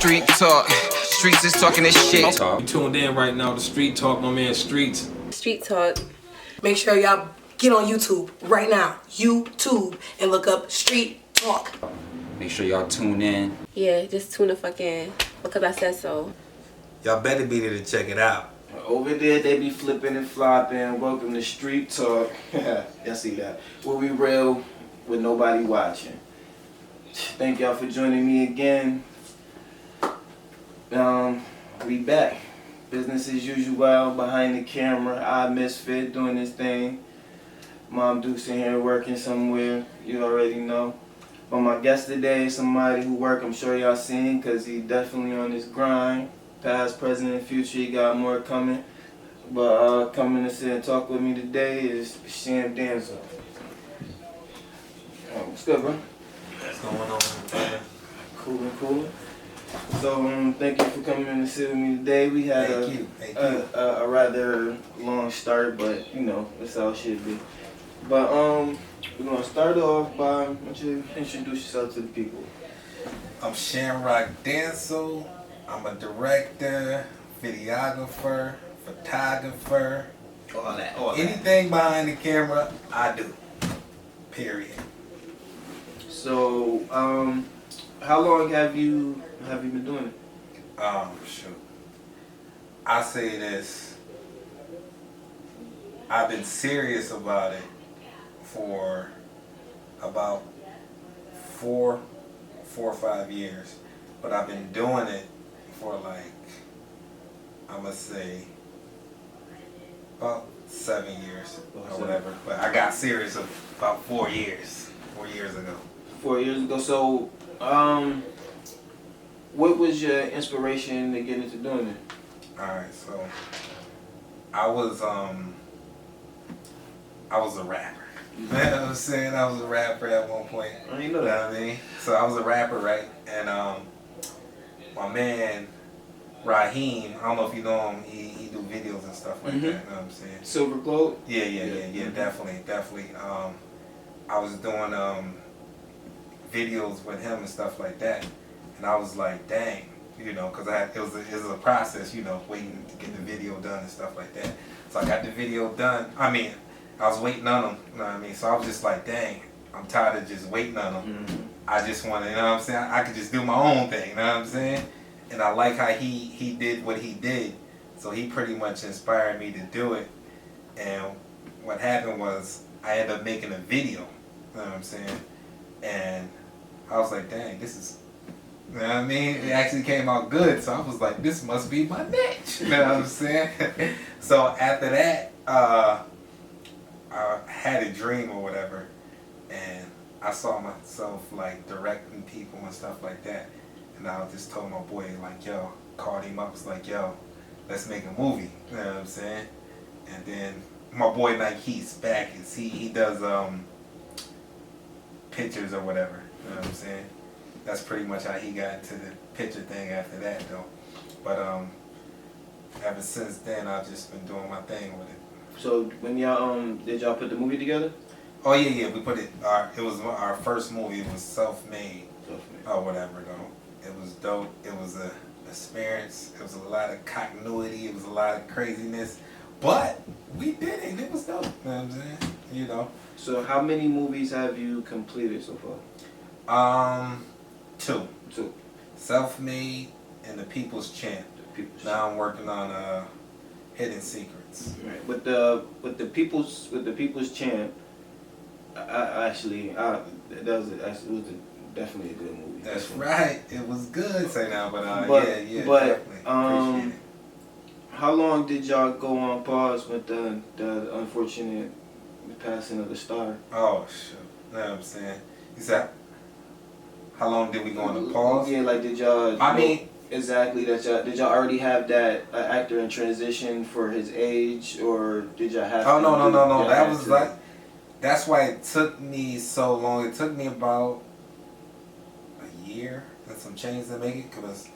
Street talk. Streetz is talking this shit. You tuned in right now to Street Talk, my man Streetz. Street Talk. Make sure y'all get on YouTube right now. YouTube. And look up Street Talk. Make sure y'all tune in. Yeah, just tune the fuck in. Because I said so. Y'all better be there to check it out. Over there, they be flipping and flopping. Welcome to Street Talk. Y'all see that? Where we real with nobody watching. Thank y'all for joining me again. We back. Business as usual, behind the camera. I Misfit doing this thing. Mom Duke's in here working somewhere. You already know. But my guest today is somebody who work, I'm sure y'all seen, because he definitely on his grind. Past, present, and future, he got more coming. But coming to sit and talk with me today is Shamroc Dancil. What's good, bro? What's going on? Cool. So thank you for coming in to sit with me today. We had a rather long start, but you know, that's how it should be. But we're gonna start off by why don't you introduce yourself to the people. I'm Shamroc Dancil. I'm a director, videographer, photographer. All that. Anything behind the camera, I do. Period. So how long have you been doing it? Shoot. I say this. I've been serious about it for about four or 5 years, but I've been doing it for like, I'm gonna say about 7 years or whatever. But I got serious about 4 years. 4 years ago. 4 years ago. So what was your inspiration to get into doing it? Alright, so I was a rapper. You know what I'm saying? I was a rapper at one point. You know that. What I mean? So I was a rapper, right? And my man Raheem, I don't know if you know him, he do videos and stuff like that, you know what I'm saying? Silver Globe? Yeah, definitely. I was doing videos with him and stuff like that. And I was like, dang, you know, because it was a process, you know, waiting to get the video done and stuff like that. So I got the video done. I mean, I was waiting on him, you know what I mean? So I was just like, dang, I'm tired of just waiting on him. Mm-hmm. I just want to, you know what I'm saying? I could just do my own thing, you know what I'm saying? And I like how he did what he did. So he pretty much inspired me to do it. And what happened was I ended up making a video, you know what I'm saying? And I was like, dang, this is, you know what I mean? It actually came out good. So I was like, this must be my niche, you know what I'm saying? So after that, I had a dream or whatever, and I saw myself like directing people and stuff like that, and I just told my boy like, yo, called him up, was like, yo, let's make a movie, you know what I'm saying? And then my boy Nike He's back, he does pictures or whatever, you know what I'm saying? That's pretty much how he got into the picture thing after that though. But ever since then I've just been doing my thing with it. So when y'all did y'all put the movie together? Oh yeah, we put it. It was our first movie. It was self-made or whatever though. It was dope. It was a experience. It was a lot of continuity. It was a lot of craziness, but we did it. It was dope. You know what I'm saying? You know. So how many movies have you completed so far? Two. Self-made and The People's Champ. Now I'm working on Hidden Secrets. Right. With the People's Champ, it was definitely a good movie. That's right. It was good. Say now, but yeah, but definitely. Appreciate it. How long did y'all go on pause with the unfortunate passing of the star? Oh shit. You know what I'm saying? Is that how long did we go on the pause? Yeah, like did y'all? I mean, exactly. Did y'all already have that actor in transition for his age, or did y'all have? Oh no. That was like, that's why it took me so long. It took me about a year and some change to make it, because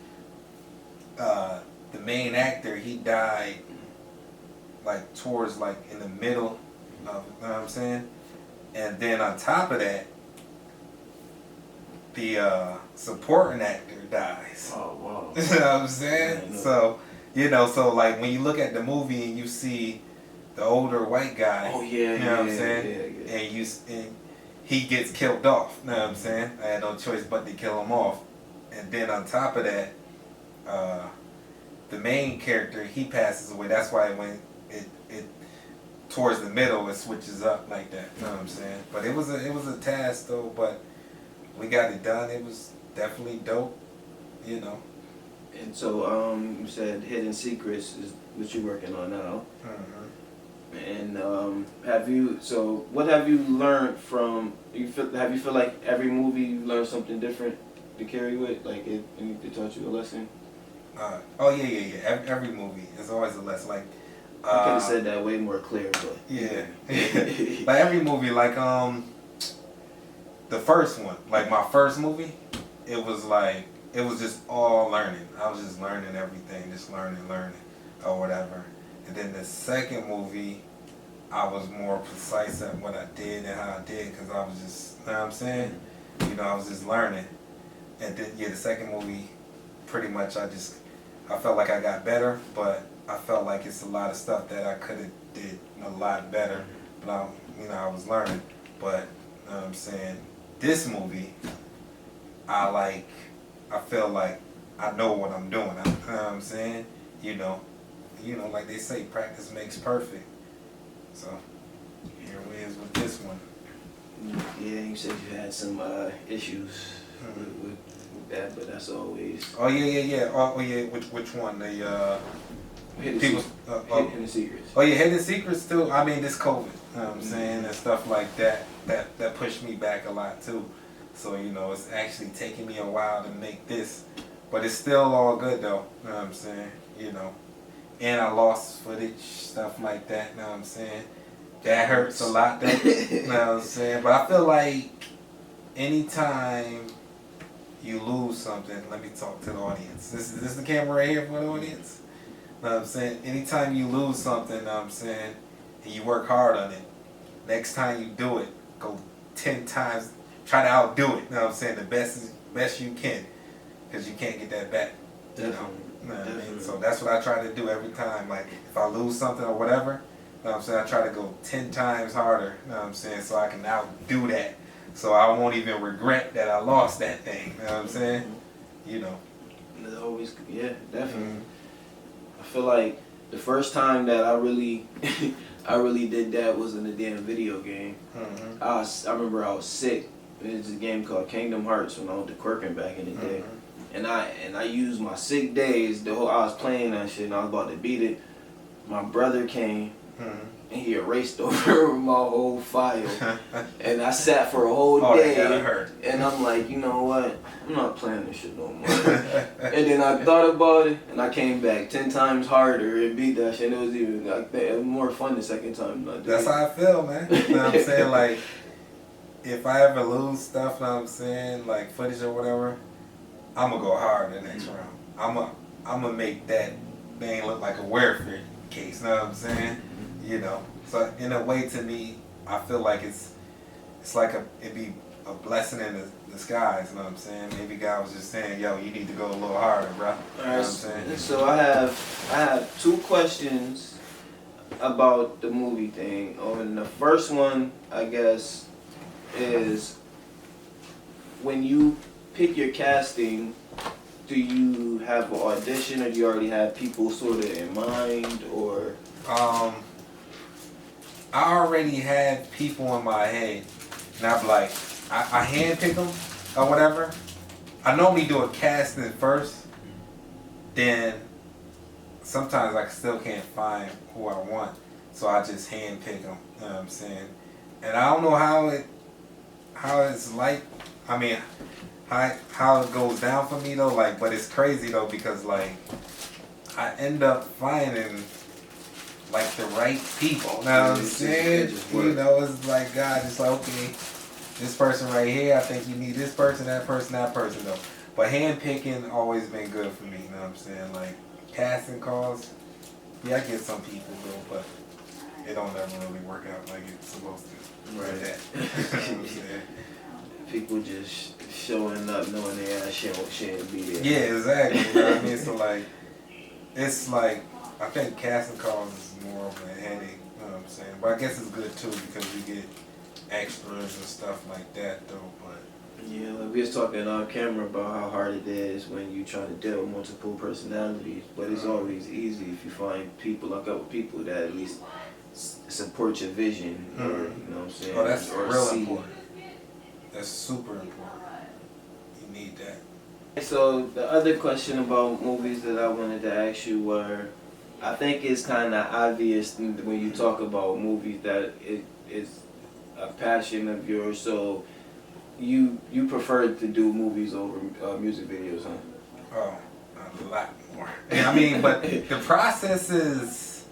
the main actor, he died like towards like in the middle of, you know what I'm saying? And then on top of that, the supporting actor dies. Oh wow. You know what I'm saying? Yeah, So, so like when you look at the movie and you see the older white guy, Oh yeah, you know what I'm saying? Yeah. And he gets killed off, you know what I'm saying? I had no choice but to kill him off. And then on top of that, the main character, he passes away. That's why when it towards the middle it switches up like that, you know what I'm saying? But it was a task though, but we got it done. It was definitely dope, you know. And so, you said Hidden Secrets is what you're working on now. Mm-hmm. And what have you learned from? Have you feel like every movie you learn something different to carry with? Like it taught you a lesson? Oh yeah. Every movie is always a lesson. Like I could have said that way more clear, but yeah. Like every movie, like the first one, like my first movie, it was just all learning. I was just learning everything, just learning or whatever. And then the second movie, I was more precise at what I did and how I did, because I was just, you know what I'm saying? I was just learning. And then, the second movie, pretty much I felt like I got better, but I felt like it's a lot of stuff that I could have did a lot better. But I was learning. But, you know what I'm saying? This movie, I feel like I know what I'm doing. You know what I'm saying? Like they say, practice makes perfect. So here we is with this one. yeah, you said you had some issues with that, but that's always. Oh yeah. Oh yeah. Which one? The Hidden Secrets. Oh yeah, Hidden Secrets too. I mean, this COVID. You know what I'm saying? And stuff like that. That pushed me back a lot too. So it's actually taking me a while to make this, but it's still all good though. You know what I'm saying? And I lost footage, stuff like that. You know what I'm saying? That hurts a lot though. You know what I'm saying? But I feel like anytime you lose something, let me talk to the audience. This the camera right here for the audience. You know what I'm saying? Anytime you lose something, you know what I'm saying, and you work hard on it, next time you do it, go 10 times, try to outdo it. You know what I'm saying? The best you can, because you can't get that back. You know what I mean? So that's what I try to do every time. Like if I lose something or whatever, you know what I'm saying, I try to go 10 times harder. You know what I'm saying? So I can outdo that. So I won't even regret that I lost that thing. You know what I'm saying? There's always, yeah, definitely. I feel like the first time that I really did that was in a damn video game. I remember I was sick. It was a game called Kingdom Hearts when I went to Quirkin back in the day. And I used my sick days, I was playing that shit and I was about to beat it. My brother came and he erased over my whole file. And I sat for a whole day and I'm like, you know what? I'm not playing this shit no more. And then I thought about it and I came back 10 times harder and beat that shit. And it was even it was more fun the second time. That's how I feel, man. You know what I'm saying? Like, if I ever lose stuff, you know what I'm saying, like footage or whatever, I'm gonna go hard the next round. I'm gonna make that thing look like a warfare case. You know what I'm saying? So in a way, to me, I feel like it's like it'd be a blessing in the disguise. You know what I'm saying? Maybe God was just saying, "Yo, you need to go a little harder, bro." You know what I'm saying? So I have 2 questions about the movie thing. And the first one, I guess, is when you pick your casting, do you have an audition or do you already have people sort of in mind, or? I already had people in my head, and I'm like, I handpick them or whatever. I normally do a casting first, then sometimes I still can't find who I want, so I just handpick them. You know what I'm saying? And I don't know how it's like. I mean, how it goes down for me though. Like, but it's crazy though, because like I end up finding like the right people. You know what I'm saying? It's like God just like, okay, this person right here, I think you need this person, that person though. But handpicking always been good for me, you know what I'm saying? Like casting calls, yeah, I get some people though, but it don't ever really work out like it's supposed to. Right. Like that. You know what I'm saying? people just showing up knowing they ass shouldn't be there. Yeah, exactly. You know what I mean? So like, it's like, I think casting calls is more of a headache. You know what I'm saying? But I guess it's good too because you get extras and stuff like that though. But Yeah, like we was talking on camera about how hard it is when you try to deal with multiple personalities, but it's always easy if you find people, a couple people that at least support your vision, or you know what I'm saying. oh, that's or real see important. That's super important. You need that. So the other question about movies that I wanted to ask you were, I think it's kind of obvious when you talk about movies that it is a passion of yours. So you prefer to do movies over music videos, huh? Oh, a lot more. I mean, but the process is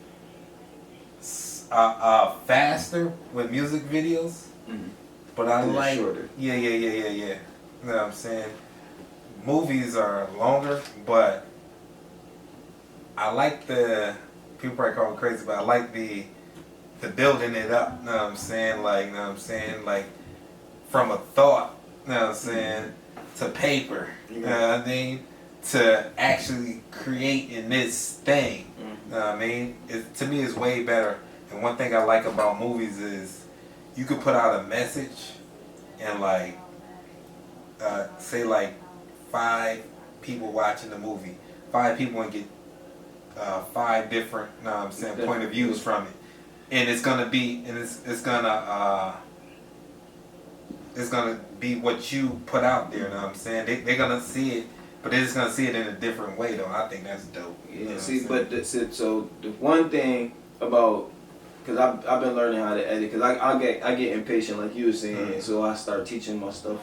faster with music videos. Mm-hmm. But I And like, shorter. yeah. You know what I'm saying? Movies are longer, but I like people probably call me crazy, but I like the building it up, you know what I'm saying? Like, you know what I'm saying? Like, from a thought, you know what I'm saying, to paper, you know what I mean? To actually creating this thing, you know what I mean? To me, it's way better. And one thing I like about movies is you could put out a message and like, say like 5 people watching the movie, 5 people and get 5 different, you know what I'm saying, point of views from it. And it's gonna be, and it's gonna be what you put out there, you know what I'm saying? They're gonna see it, but they're just gonna see it in a different way though. I think that's dope. You know Yeah, what see, I'm but so the one thing about, because I've been learning how to edit, because I get impatient like you were saying, so I start teaching myself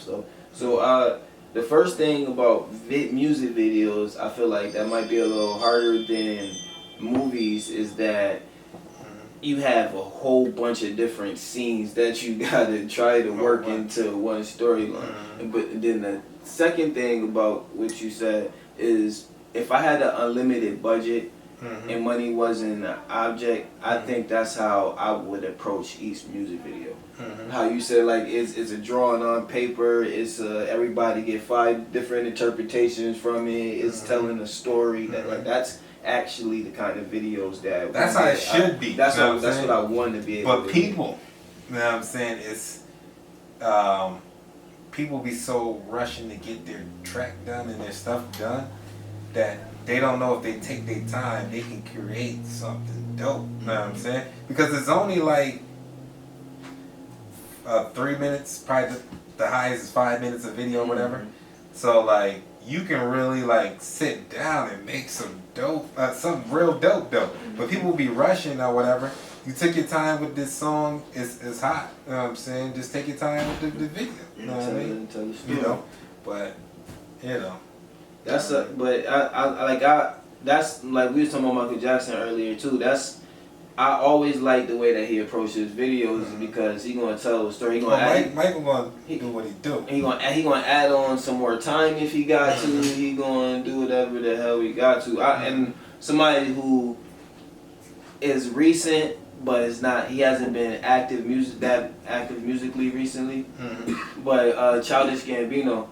stuff. So the first thing about music videos, I feel like that might be a little harder than movies, is that you have a whole bunch of different scenes that you gotta try to work into one storyline. But then the second thing about what you said is, if I had an unlimited budget and money wasn't an object, I think that's how I would approach each music video. How you said, like, it's a drawing on paper, it's everybody get 5 different interpretations from it, it's telling a story, that like that's actually the kind of videos that's how it should be. That's you know what that's what I want to be able to But do. people, you know what I'm saying, it's people be so rushing to get their track done and their stuff done that they don't know if they take their time, they can create something dope. You know what I'm saying? Because it's only like 3 minutes, probably the highest is 5 minutes of video or whatever. So like you can really like sit down and make some dope, something real dope. But people will be rushing or whatever. You took your time with this song, it's hot. You know what I'm saying? Just take your time with the video. You know what I mean? Tell the story. You know, but you know. That's that's like we was talking about Michael Jackson earlier too. I always like the way that he approaches videos because he gonna tell a story. He gonna Michael gonna do what he do. He gonna add on some more time if he got to. He gonna do whatever the hell he got to. And somebody who is recent, but it's not. He hasn't been active musically recently. But Childish Gambino,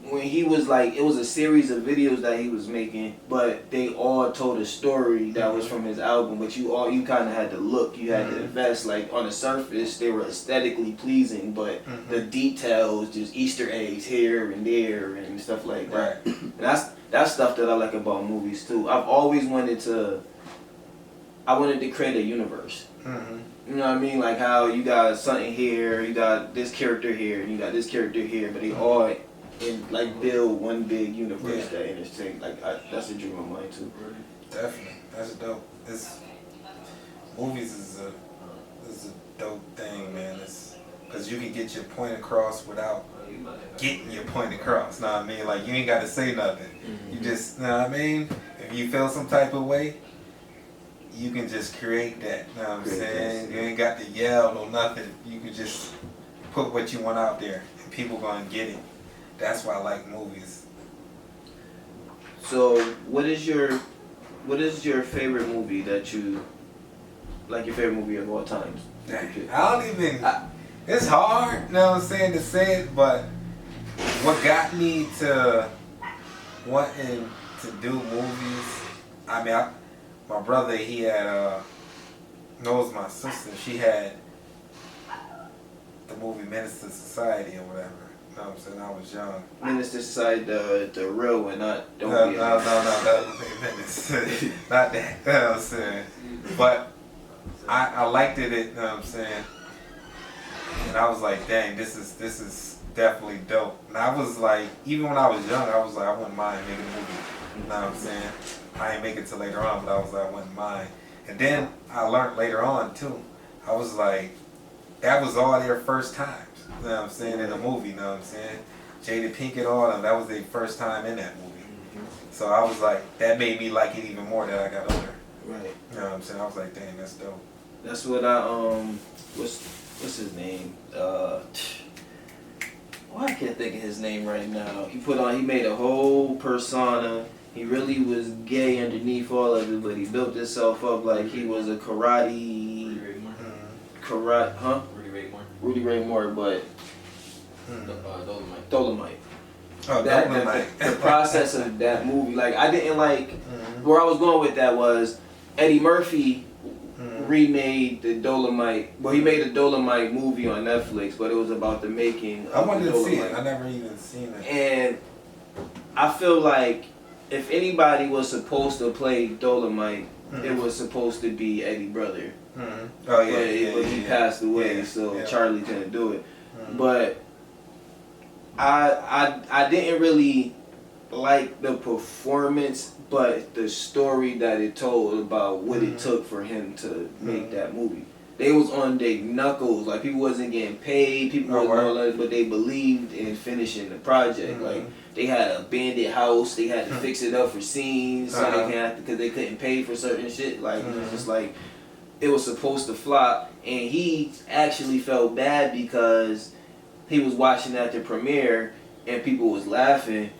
when he was like, it was a series of videos that he was making, but they all told a story that was from his album. But you kind of had to look, you had to invest. Like on the surface, they were aesthetically pleasing, but the details, just Easter eggs here and there and stuff like that. Right. And that's stuff that I like about movies too. I've always wanted to create a universe. You know what I mean? Like how you got something here, you got this character here, and you got this character here, but they all like build one big universe that intersect. Like that's a dream of mine too. Definitely, that's dope. Movies is a dope thing, man. It's because you can get your point across without getting your point across. Know what I mean? Like you ain't got to say nothing. You just, know what I mean? If you feel some type of way, you can just create that. Know what I'm saying? You ain't got to yell or nothing. You can just put what you want out there, and people gonna get it. That's why I like movies. So, what is your favorite movie that you like? Your favorite movie of all time? I don't even. It's hard, you know what I'm saying, to say it, but what got me to wanting to do movies, I mean, my brother, he had, knows my sister, she had the movie Minister Society or whatever. You know what I'm saying? I was young. Minister Society, the real one, not don't No, be no, Menace. Not that. You know what I'm saying? But I liked it, you know what I'm saying? And I was like, dang, this is definitely dope. And I was like, even when I was young, I was like, I wouldn't mind making a movie. You know what I'm saying? I didn't make it till later on, but I was like, I wouldn't mind. And then I learned later on too. I was like, that was all their first times. You know what I'm saying? In a movie, you know what I'm saying? Jada Pinkett, all of them, that was their first time in that movie. So I was like, that made me like it even more that I got older. Right. You know what I'm saying? I was like, dang, that's dope. That's what what's his name? I can't think of his name right now. He made a whole persona. He really was gay underneath all of it, but he built himself up like he was a Rudy Ray Moore, but Dolomite. Oh, Dolomite. The process of that movie, like I didn't like. Where I was going with that was Eddie Murphy remade the Dolomite. Well, he made a Dolomite movie on Netflix, but it was about the making. I Of wanted the to see Dolomite. it. I never even seen it. And I feel like if anybody was supposed to play Dolomite, it was supposed to be Eddie Brother. Oh yeah, But he passed away, Yeah, so yeah. Charlie couldn't do it. But I didn't really like the performance, but the story that it told about what it took for him to make that movie. They was on their knuckles, like people wasn't getting paid, people wasn't doing nothing, but they believed in finishing the project. Like they had a abandoned house, they had to fix it up for scenes, so they can't because they couldn't pay for certain shit. Like it was just like it was supposed to flop, and he actually felt bad because he was watching at the premiere and people was laughing,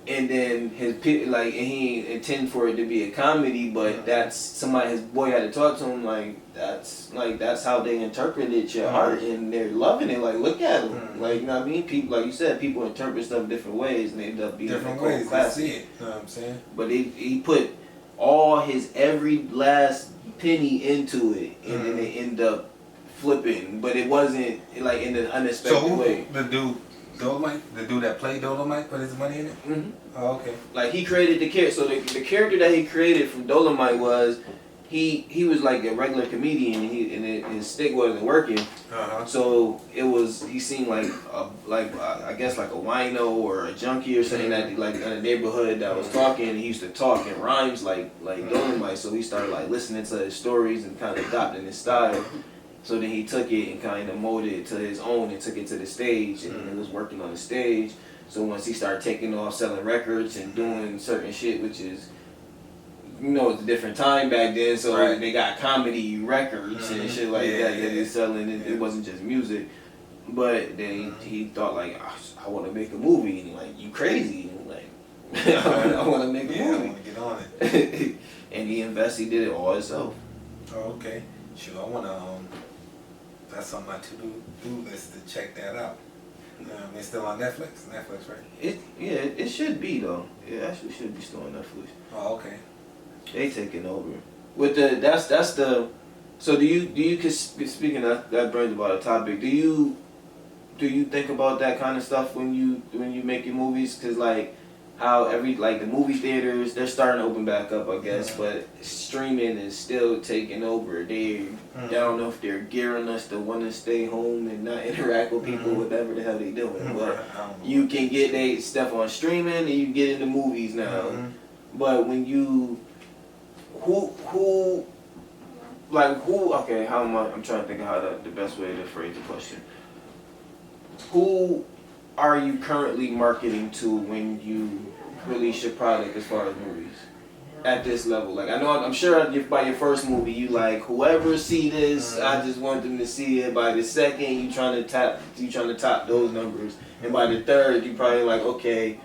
and then and he intended for it to be a comedy, but that's somebody, his boy had to talk to him that's how they interpreted your art, and they're loving it. Like look at him, like you know what I mean. People, like you said, people interpret stuff different ways, and they end up being Different a cult ways to classic. see it. You know what I'm saying? But he put all his every last penny into it, and then they end up flipping. But it wasn't like in an unexpected way. The dude Dolomite, the dude that played Dolomite, put his money in it. Oh, okay. Like he created the character. So the character that he created from Dolomite was he was like a regular comedian, and his stick wasn't working. So he seemed like I guess like a wino or a junkie or something that like in a neighborhood that was talking. And he used to talk in rhymes like Dolomite. So he started like listening to his stories and kind of adopting his style. So then he took it and kind of molded it to his own and took it to the stage, and he was working on the stage. So once he started taking off selling records and doing certain shit, which is, you know, it's a different time back then, so they got comedy records and shit like that they're selling. It wasn't just music. But then he thought like, I want to make a movie, and like, you crazy? And like, I want to make a movie. I want to get on it. And he did it all himself. Oh, okay. Sure, I want to. That's on my to-do list to check that out. It's still on Netflix? Netflix, right? It should be though. It actually should be still on Netflix. Oh, okay. They taking over. With that's the. So do you speaking of that brings about a topic. Do you think about that kind of stuff when you make your movies? Cause like how the movie theaters, they're starting to open back up, I guess, but streaming is still taking over. I don't know if they're gearing us to want to stay home and not interact with people, whatever the hell they doing. But you can get stuff on streaming and you get into movies now. But when you, okay, I'm trying to think of how the best way to phrase the question. Who are you currently marketing to when you release your product as far as movies at this level? Like I'm sure by your first movie you like whoever see this, I just want them to see it. By the second you trying to top those numbers, and by the third you probably like, okay,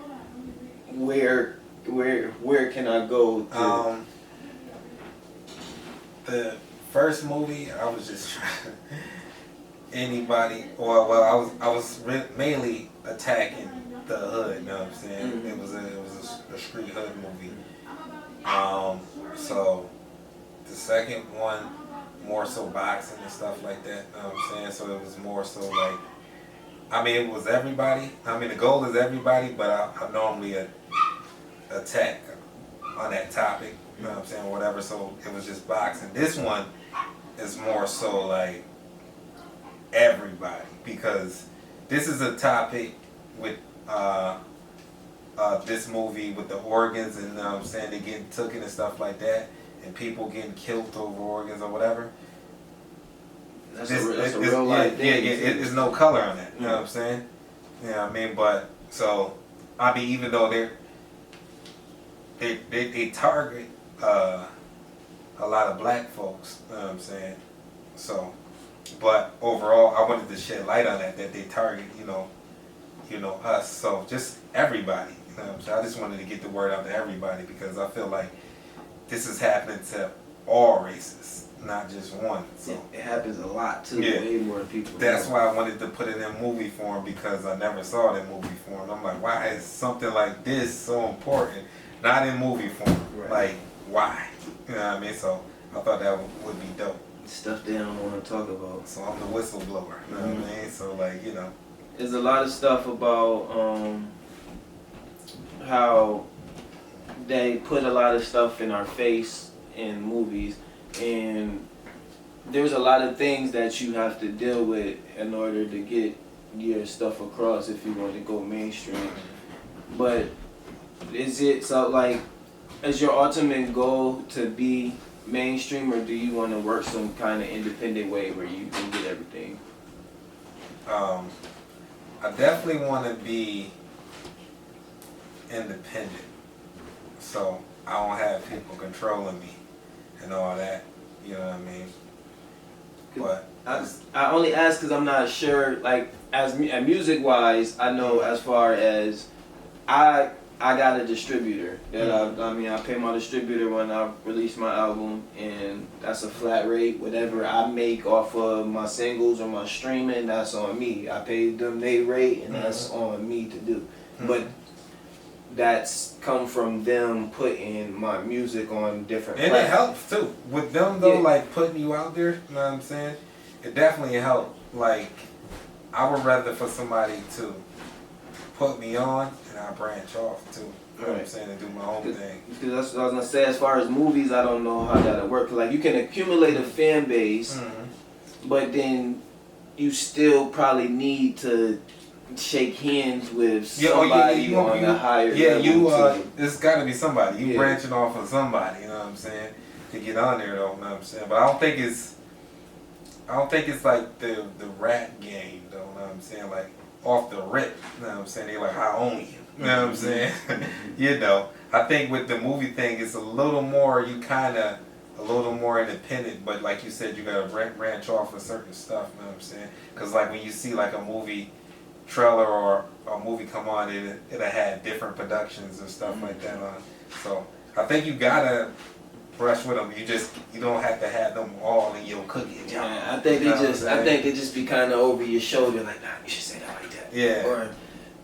where can I go to? The first movie I was just trying. anybody, or well, I was mainly attacking the hood. You know what I'm saying? Mm-hmm. It was a street hood movie. So the second one, more so boxing and stuff like that. You know what I'm saying? So it was more so like, I mean, it was everybody. I mean, the goal is everybody, but I normally attack on that topic. You know what I'm saying? Whatever. So it was just boxing. This one is more so like everybody, because this is a topic with this movie with the organs, and you know what I'm saying, they getting taken and stuff like that, and people getting killed over organs or whatever. That's a real life thing. There's no color on that. You know what I'm saying? You know what I mean? But so I mean, even though they target a lot of black folks, you know what I'm saying? So, but overall, I wanted to shed light on that they target, you know, us. So just everybody. You know what I'm saying? I just wanted to get the word out to everybody, because I feel like this is happening to all races, not just one. So it happens a lot too. Yeah. Way more people. that's why I wanted to put it in movie form, because I never saw it in movie form. I'm like, why is something like this so important, not in movie form? Right. Like, why? You know what I mean? So I thought that would be dope. Stuff they don't want to talk about. So I'm the whistleblower. You know what I mean? So like, you know. There's a lot of stuff about how they put a lot of stuff in our face in movies, and there's a lot of things that you have to deal with in order to get your stuff across if you want to go mainstream. But is it so, like, is your ultimate goal to be mainstream, or do you want to work some kind of independent way where you can get everything? I definitely want to be independent, so I don't have people controlling me and all that. You know what I mean? But I only ask because I'm not sure. Like, as music wise, I know as far as I got a distributor that I pay my distributor when I release my album, and that's a flat rate. Whatever I make off of my singles or my streaming, that's on me. I pay them their rate, and that's on me to do. But that's come from them putting my music on different and platforms. it helps too with them though, Yeah. like putting you out there. You know what I'm saying? It definitely helped. Like, I would rather for somebody to put me on, and I branch off too. You know what I'm saying? And do my own thing. Because that's what I was gonna say. As far as movies, I don't know how that'll work. Like, you can accumulate a fan base, but then you still probably need to shake hands with somebody on a higher level. It's got to be somebody. You Yeah. branching off of somebody. You know what I'm saying? To get on there, though. You know what I'm saying? But I don't think it's like the rap game, though. You know what I'm saying? Like, off the rip. You know what I'm saying? They like, I own you. You know what I'm saying? You know, I think with the movie thing, it's a little more, a little more independent, but like you said, you gotta branch off of certain stuff. You know what I'm saying? Because like when you see like a movie trailer or a movie come on, it'll have different productions and stuff like that on. So I think you gotta brush with them. You don't have to have them all in your cookie jar. Yeah, I think they just be kind of over your shoulder, like, nah, you should say that like that. Yeah. Or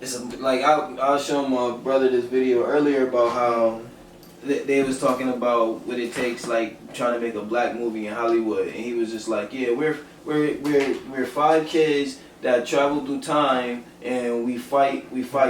it's like I was showing my brother this video earlier about how they was talking about what it takes, like trying to make a black movie in Hollywood, and he was just like, yeah, we're 5 kids that travel through time and we fight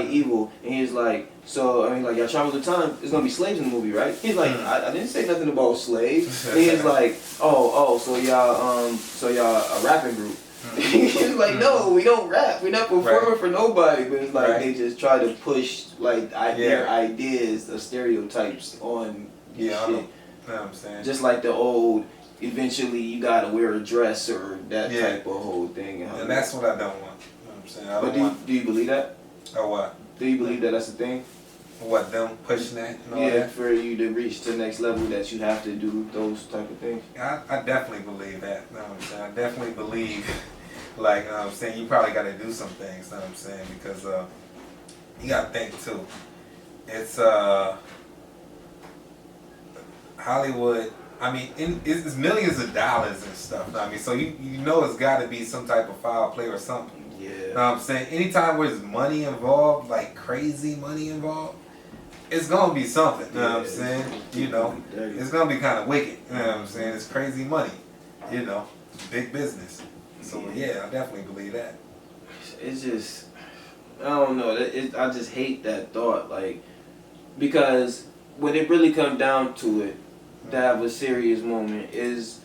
evil. And he's like, so I mean, like, y'all travel through time, there's gonna be slaves in the movie, right? He's like, I didn't say nothing about slaves. And he's like, oh, so y'all a rapping group. He's like, no, we don't rap. We're not performing for nobody. But it's like they just try to push like their ideas, the stereotypes on shit. I know what I'm saying. Just like the old, eventually you gotta wear a dress or that type of whole thing. And that's what I don't want. You know what I'm saying? Do you believe that? Or what? Do you believe that that's the thing? What, them pushing that and all that? For you to reach the next level, that you have to do those type of things. I definitely believe that. You know what I'm saying? I definitely believe, like, you know what I'm saying, you probably got to do some things, you know what I'm saying, because you got to think too. It's Hollywood I mean, it's millions of dollars and stuff. I mean, so you know it's got to be some type of foul play or something. Yeah. You know what I'm saying? Anytime where there's money involved, like crazy money involved, it's gonna be something. You know what I'm saying? You know, it's gonna be kind of wicked. You know what I'm saying? It's crazy money. You know, big business. So yeah, I definitely believe that. It's just, I don't know. I just hate that thought, like, because when it really comes down to it, to have a serious moment is,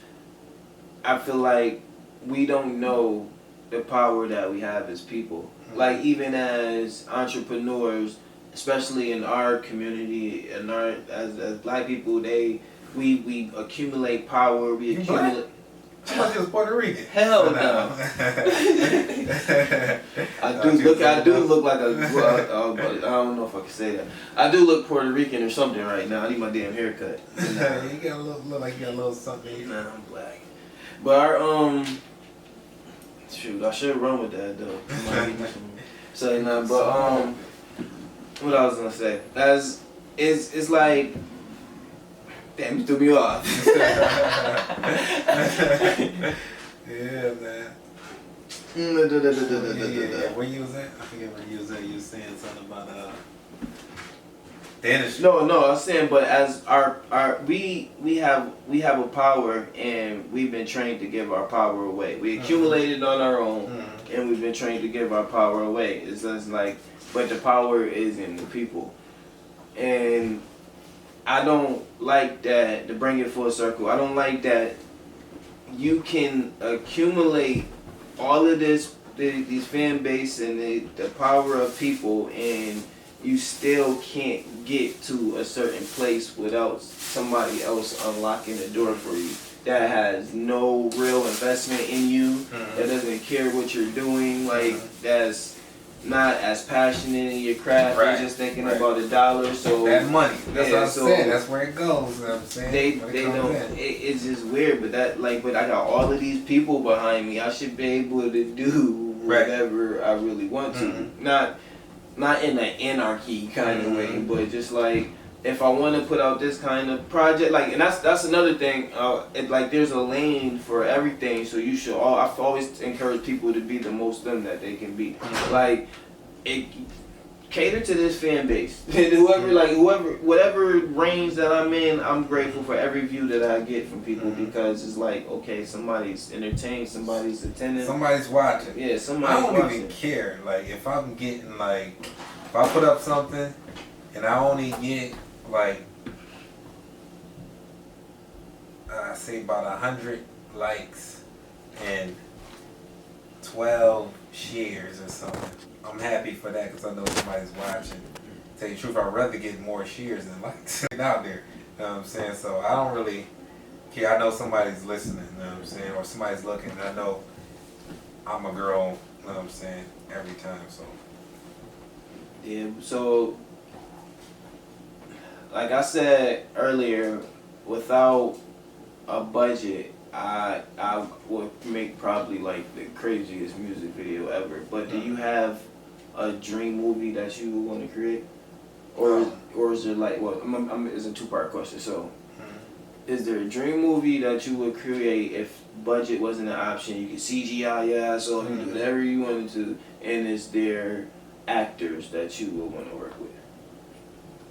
I feel like we don't know the power that we have as people. Like, even as entrepreneurs, especially in our community, and as black people, we accumulate power. We accumulate. I thought you was Puerto Rican. Hell no. I do look like a. I don't know if I can say that. I do look Puerto Rican or something right now. I need my damn haircut. You got a little, look like you got a little something. Nah, I'm black. But our shoot, I should run with that though. Say nah, but what I was gonna say, as it's like. Damn, you threw me off. Yeah, man. Yeah. Where you was at? I forget where you was at. You was saying something about the industry. No, I was saying, but as we have a power, and we've been trained to give our power away. We accumulated on our own, and we've been trained to give our power away. It's just like, but the power is in the people, and I don't like that, to bring it full circle, I don't like that you can accumulate all of these fan base and the power of people, and you still can't get to a certain place without somebody else unlocking the door for you that has no real investment in you, that doesn't care what you're doing, like that's not as passionate in your craft, they're just thinking about the dollar. So that money, that's what I'm so saying. That's where it goes. You know what I'm saying? They don't. It's just weird, but but I got all of these people behind me. I should be able to do whatever I really want to. Not in an anarchy kind of way, but just like, if I want to put out this kind of project, like, and that's another thing. Like, there's a lane for everything, so you should. I've always encouraged people to be the most them that they can be. Like, cater to this fan base. Whatever range that I'm in, I'm grateful for every view that I get from people, because it's like, okay, somebody's entertained, somebody's attending, somebody's watching. Yeah, somebody's watching. I don't even care. Like, if I'm getting if I put up something and I only get say about 100 likes and 12 shares or something, I'm happy for that, because I know somebody's watching. To tell you the truth, I'd rather get more shares than likes out there. You know what I'm saying? So I don't really care. I know somebody's listening, you know what I'm saying? Or somebody's looking. I know I'm a girl, you know what I'm saying, every time. So yeah, so like I said earlier, without a budget, I would make probably like the craziest music video ever. But do you have a dream movie that you would want to create, or is there like, well, it's a two-part question. So, is there a dream movie that you would create if budget wasn't an option? You could CGI your ass off and do whatever you wanted to, and is there actors that you would want to work with?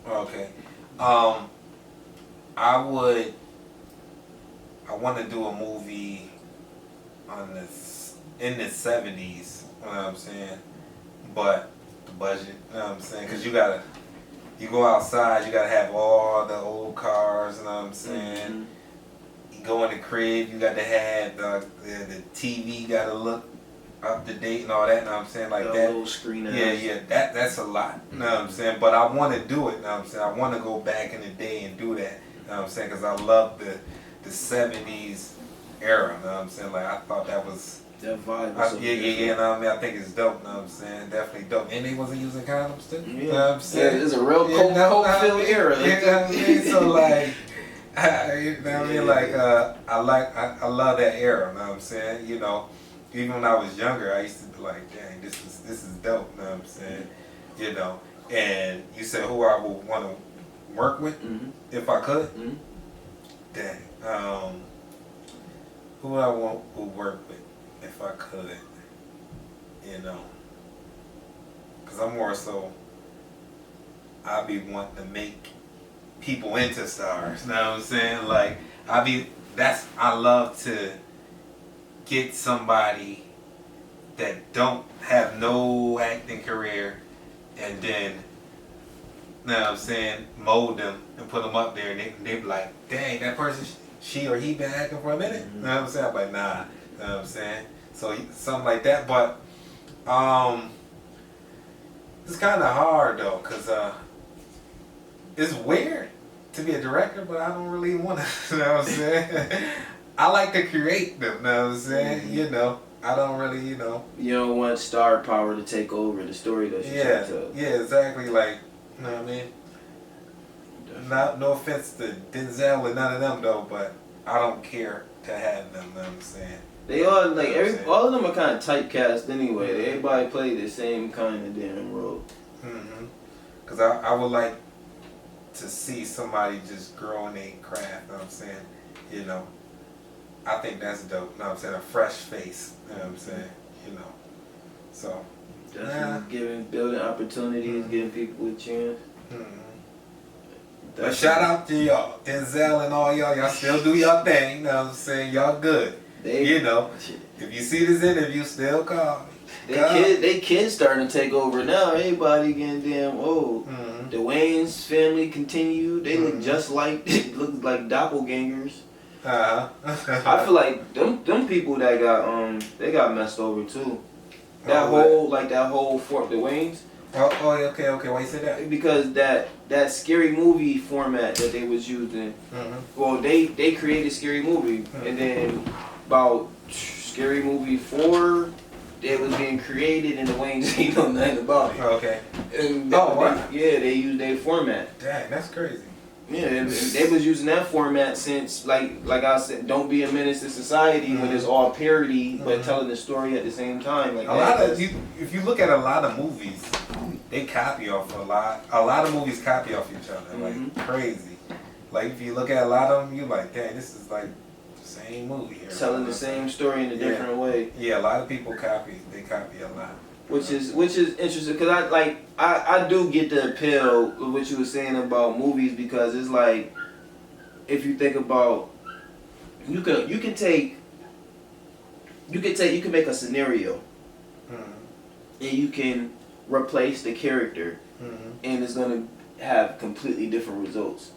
okay, I want to do a movie in the 70s, you know what I'm saying? But the budget, you know what I'm saying? Because you go outside, you gotta have all the old cars, you know what I'm saying? You go in the crib, you got to have the TV, gotta look up to date and all that, you know what I'm saying? Like the that. little screen. Yeah, that's a lot, you know what I'm saying? But I want to do it, you know what I'm saying? I want to go back in the day and do that, you know what I'm saying? Because I love the 70s era, you know what I'm saying? Like, I thought that was... That vibe. Yeah, you know what I mean? I think it's dope, you know what I'm saying? Definitely dope. And they wasn't using condoms too, Yeah. you know what I'm saying? Yeah, it's a real cold-filled era. You know what I mean? So, like, you know what I mean? Like, I love that era, you know what I'm saying? You know, even when I was younger, I used to be like, dang, this is dope, you know what I'm saying? You know, and you said who I would want to work with if I could. Dang. Who would I want to work with if I could? You know, because I'm more so, I be wanting to make people into stars. You know what I'm saying? Like, I love to get somebody that don't have no acting career and then, you know what I'm saying, mold them and put them up there and they be like, dang, that person, she or he been acting for a minute? You know what I'm saying? I'm like, nah. You know what I'm saying? So something like that, but it's kind of hard though, because it's weird to be a director, but I don't really want to, you know what I'm saying? I like to create them, you know what I'm saying? You know, I don't really, you know. You don't want star power to take over the story that you're trying to tell. Yeah, exactly. Like, you know what I mean? No offense to Denzel and none of them though, but I don't care to have them, you know what I'm saying? They all like all of them are kind of typecast anyway. Everybody play the same kind of damn role. Cause I would like to see somebody just grow in their craft. You know what I'm saying? You know, I think that's dope. You know what I'm saying? A fresh face. You know what I'm saying? You know, so Definitely building opportunities, giving people a chance. But shout out to y'all, Denzel and all y'all. Y'all still do y'all thing. You know what I'm saying? Y'all good. You know, if you see this interview, still call me. They kids starting to take over now. Everybody getting damn old. The Wayans family continue. They look just like look like doppelgangers. I feel like them people that got they got messed over too. That whole the Wayans. Okay. Why you say that? Because that scary movie format that they was using. Well, they created Scary Movie, and then about Scary Movie 4, it was being created, and the Wayans ain't know nothing about it. Okay. And wow. They used their format. Dang, that's crazy. Yeah, they was using that format since, like I said, Don't Be a Menace to Society, when it's all parody, but telling the story at the same time. Like if you look at a lot of movies, they copy off a lot of movies copy off each other, like crazy. Like if you look at a lot of them, you're like, dang, this is like the same movie here. Telling the same story in a different way. Yeah, a lot of people copy a lot. Which is interesting, because I do get the appeal of what you were saying about movies, because it's like, if you think about, you can make a scenario, and you can replace the character, and it's gonna have completely different results.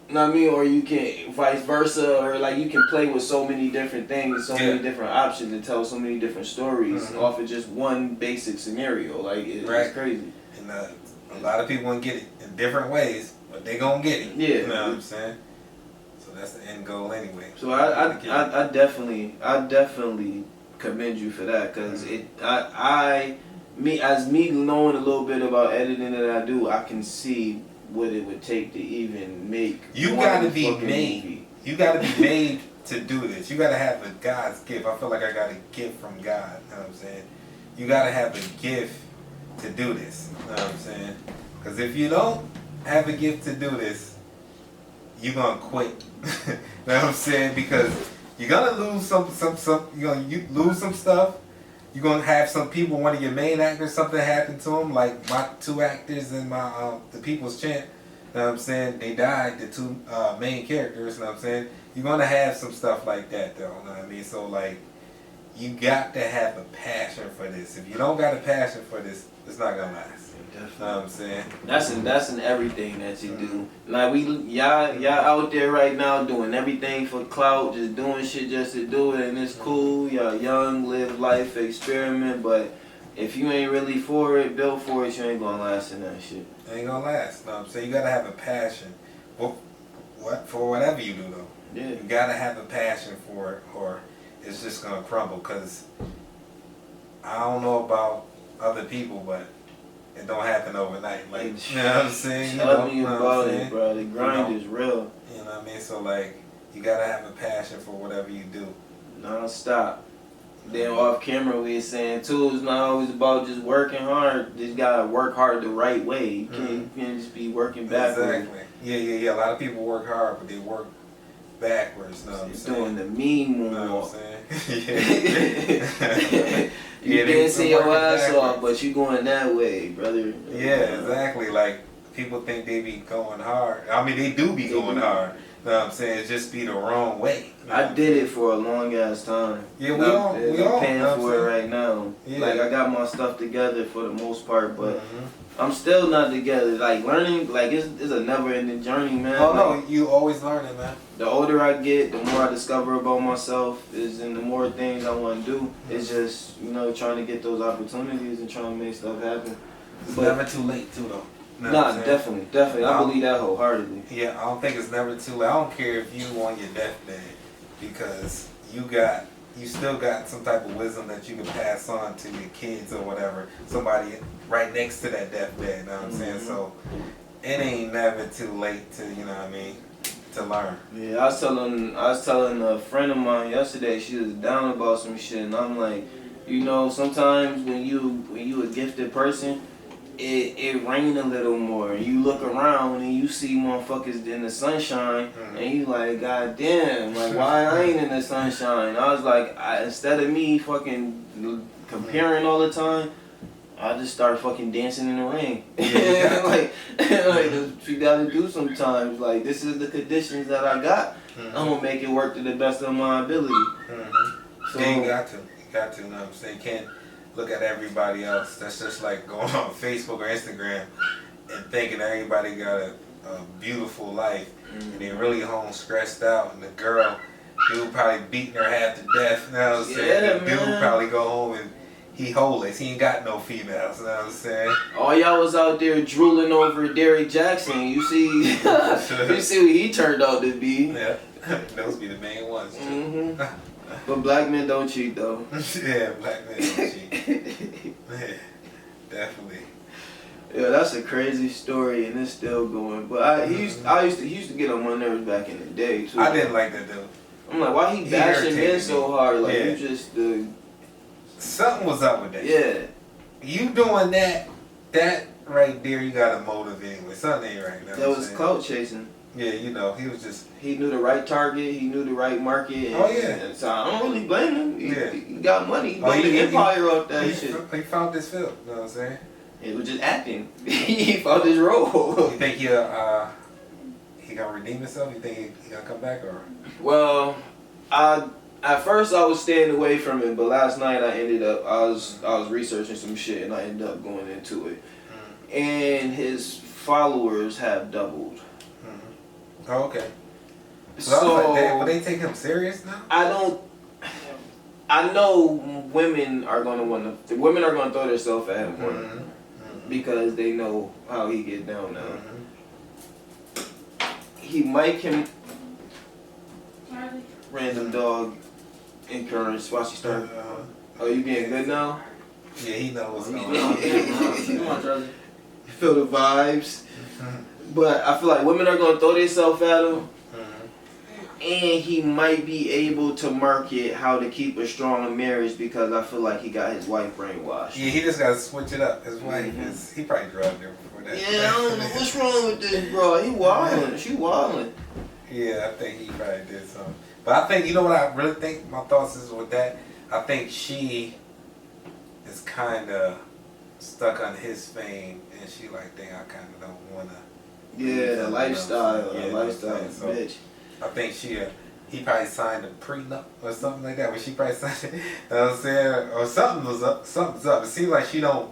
You know what I mean? Or you can vice versa, or like you can play with so many different things, so many different options, and tell so many different stories off of just one basic scenario. Like it's crazy. And a lot of people want to get it in different ways, but they gonna get it. Yeah. You know what I'm saying? So that's the end goal anyway. So I definitely commend you for that, because me knowing a little bit about editing that I do, I can see what it would take to even make. You gotta be made. Movie. You gotta be made to do this. You gotta have a God's gift. I feel like I got a gift from God. You know what I'm saying? You gotta have a gift to do this. You know what I'm saying? Because if you don't have a gift to do this, you're gonna quit. You know what I'm saying? Because you're gonna lose some. You're gonna lose some stuff. You're gonna have some people, one of your main actors, something happened to them, like my 2 actors in my The People's Champ. You know what I'm saying? They died, the 2 main characters. You know what I'm saying? You're gonna have some stuff like that, though. You know what I mean? So like, you got to have a passion for this. If you don't got a passion for this, it's not gonna last. Definitely. You know what I'm saying? That's in everything that you do. Like y'all out there right now doing everything for clout, just doing shit just to do it, and it's cool. Y'all young, live life, experiment, but if you ain't really for it, built for it, you ain't gonna last in that shit. Ain't gonna last. You know what I'm saying? You gotta have a passion. For whatever you do though. Yeah. You gotta have a passion for it, or it's just gonna crumble. Cause I don't know about other people, but it don't happen overnight. Like, you know what I'm saying? Tell me about it, bro. The grind is real. You know what I mean? So like, you gotta have a passion for whatever you do. Non-stop. Then off camera we was saying too, it's not always about just working hard. You just gotta work hard the right way. You can't just be working backwards. Exactly. Yeah. A lot of people work hard, but they work backwards. Know what I'm You're saying? doing the mean You know move. what I'm saying? Yeah. You Yeah, they dancing your working ass off, backwards. but you going that way, brother. Yeah, exactly. Like, people think they be going hard. I mean, they do be going hard. You know what I'm saying? It just be the wrong way. You know I did it for a long ass time. Yeah, I'm paying know what for it I'm right now. Yeah. Like, I got my stuff together for the most part, but Mhm. I'm still not together. Like, learning, like, it's a never-ending journey, man. Oh, Like, no, you always learning, man. the older I get, the more I discover about myself, and the more things I want to do. It's just, trying to get those opportunities and trying to make stuff happen. It's But- never too late, too, though. You know what Nah, I'm saying? definitely. I believe that wholeheartedly. Yeah, I don't think it's never too late. I don't care if you on your deathbed, because you still got some type of wisdom that you can pass on to your kids or whatever. Somebody right next to that deathbed, you know what I'm saying? So it ain't never too late to, you know what I mean, to learn. Yeah, I was telling a friend of mine yesterday. She was down about some shit, and I'm like, sometimes when you a gifted person, it rain a little more. You look around and you see motherfuckers in the sunshine, and you like, God damn, like, why I ain't in the sunshine? I was like, instead of me fucking comparing all the time, I just start fucking dancing in the rain. Yeah, like that's you gotta do sometimes. Like, this is the conditions that I got. I'm gonna make it work to the best of my ability. So, Yeah, you got to, you know what I'm saying? You can't look at everybody else. That's just like going on Facebook or Instagram and thinking everybody got a beautiful life, and they really home stressed out, and the girl, dude probably beating her half to death, you know what I'm saying? The dude man. probably go home and he homeless. He ain't got no females, you know what I'm saying? all y'all was out there drooling over Derrick Jackson. You see, you see what he turned out to be. Yeah, those be the main ones too. But black men don't cheat though. Yeah, black men don't cheat. Yeah, definitely. Yeah, that's a crazy story, and it's still going. But he used to get on my nerves back in the day too. I didn't like that dude. I'm like, why he bashing men irritated so me. hard? Like, Yeah. you just Something was up with that. yeah. You doing that right there, you got a motive anyway. Something ain't right now. That was clout chasing. Yeah, he was just. He knew the right target. He knew the right market. And, Oh, yeah. and so I don't really blame him. He got money. He Oh, built an empire off that he, shit. He found this film. You know what I'm saying? It was just acting. He found his role. You think he gonna redeem himself? You think he gonna come back or? Well, at first I was staying away from it, but last night I was researching some shit and I ended up going into it. And his followers have doubled. Oh, okay. So but they take him serious now? I know women are gonna throw themselves at him because they know how he get down now. He might can random dog encourage. Watch you start. Oh, you getting good now? Yeah, he knows what's going Come on. on, Charlie. Feel the vibes. But I feel like women are gonna throw themselves at him. And he might be able to market how to keep a strong marriage because I feel like he got his wife brainwashed. Yeah, he just gotta switch it up. His wife is, he probably drugged her before that. Yeah, I don't know what's wrong with this, bro. He wildin'. She wildin'. Yeah, I think he probably did something. But I think, you know what I really think my thoughts is with that? I think she is kind of stuck on his fame, and she like, dang, I kind of don't want to. Yeah, the lifestyle, Yeah, lifestyle, so bitch. I think he probably signed a prenup or something like that. Where she probably signed, you know what I'm saying, or something's up. It seems like she don't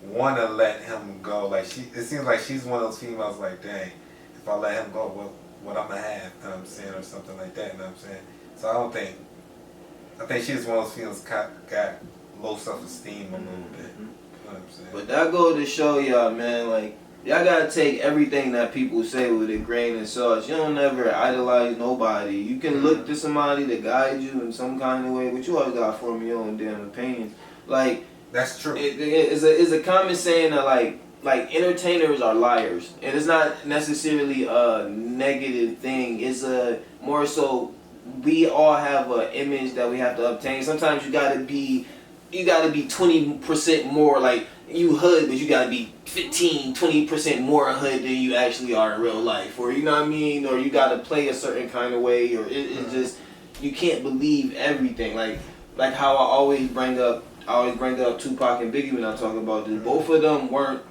want to let him go. Like it seems like she's one of those females. Like, dang, if I let him go, what I'm gonna have? You know what I'm saying, or something like that. You know what I'm saying. So I think she's one of those females got low self-esteem a little bit. You know what I'm saying. But that go to show y'all, man, like, y'all gotta take everything that people say with a grain of salt. You don't ever idolize nobody. You can look to somebody to guide you in some kind of way, but you always gotta form your own damn opinions. Like, that's true. It's a common saying that like entertainers are liars, and it's not necessarily a negative thing. It's a more so we all have an image that we have to obtain. Sometimes you gotta be 20% more. Like, you hood, but you gotta be 15-20% more hood than you actually are in real life, or you know what I mean, or you gotta play a certain kind of way, or it's just you can't believe everything. Like how I always bring up Tupac and Biggie when I talk about this. Both of them weren't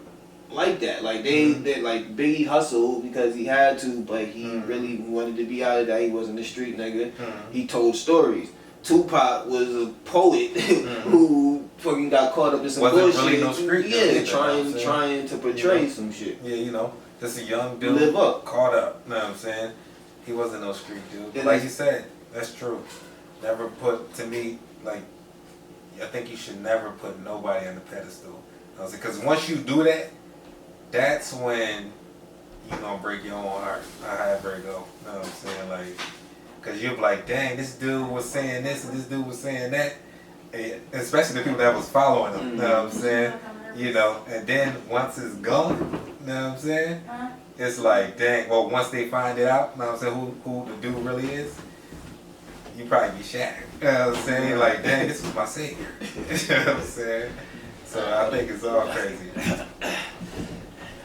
like that. Like they like Biggie hustled because he had to, but he really wanted to be out of that. He wasn't a street nigga. He told stories. Tupac was a poet who fucking got caught up in some bullshit. Really no street. Yeah, trying to portray some shit. Yeah, you know, just a young dude Live up. caught up. You know what I'm saying? He wasn't no street dude. But like you said, that's true. Never put, to me, like, I think you should never put nobody on the pedestal. Because once you do that, that's when you're going to break your own heart. However it go. You know what I'm saying? Like, because you're like, dang, this dude was saying this and this dude was saying that. And especially the people that was following him. You know what I'm saying? You know, and then once it's gone, you know what I'm saying? It's like, dang, well, once they find it out, you know what I'm saying, who the dude really is, you probably be shattered. You know what I'm saying? Like, dang, this was my savior. You know what I'm saying? So I think it's all crazy.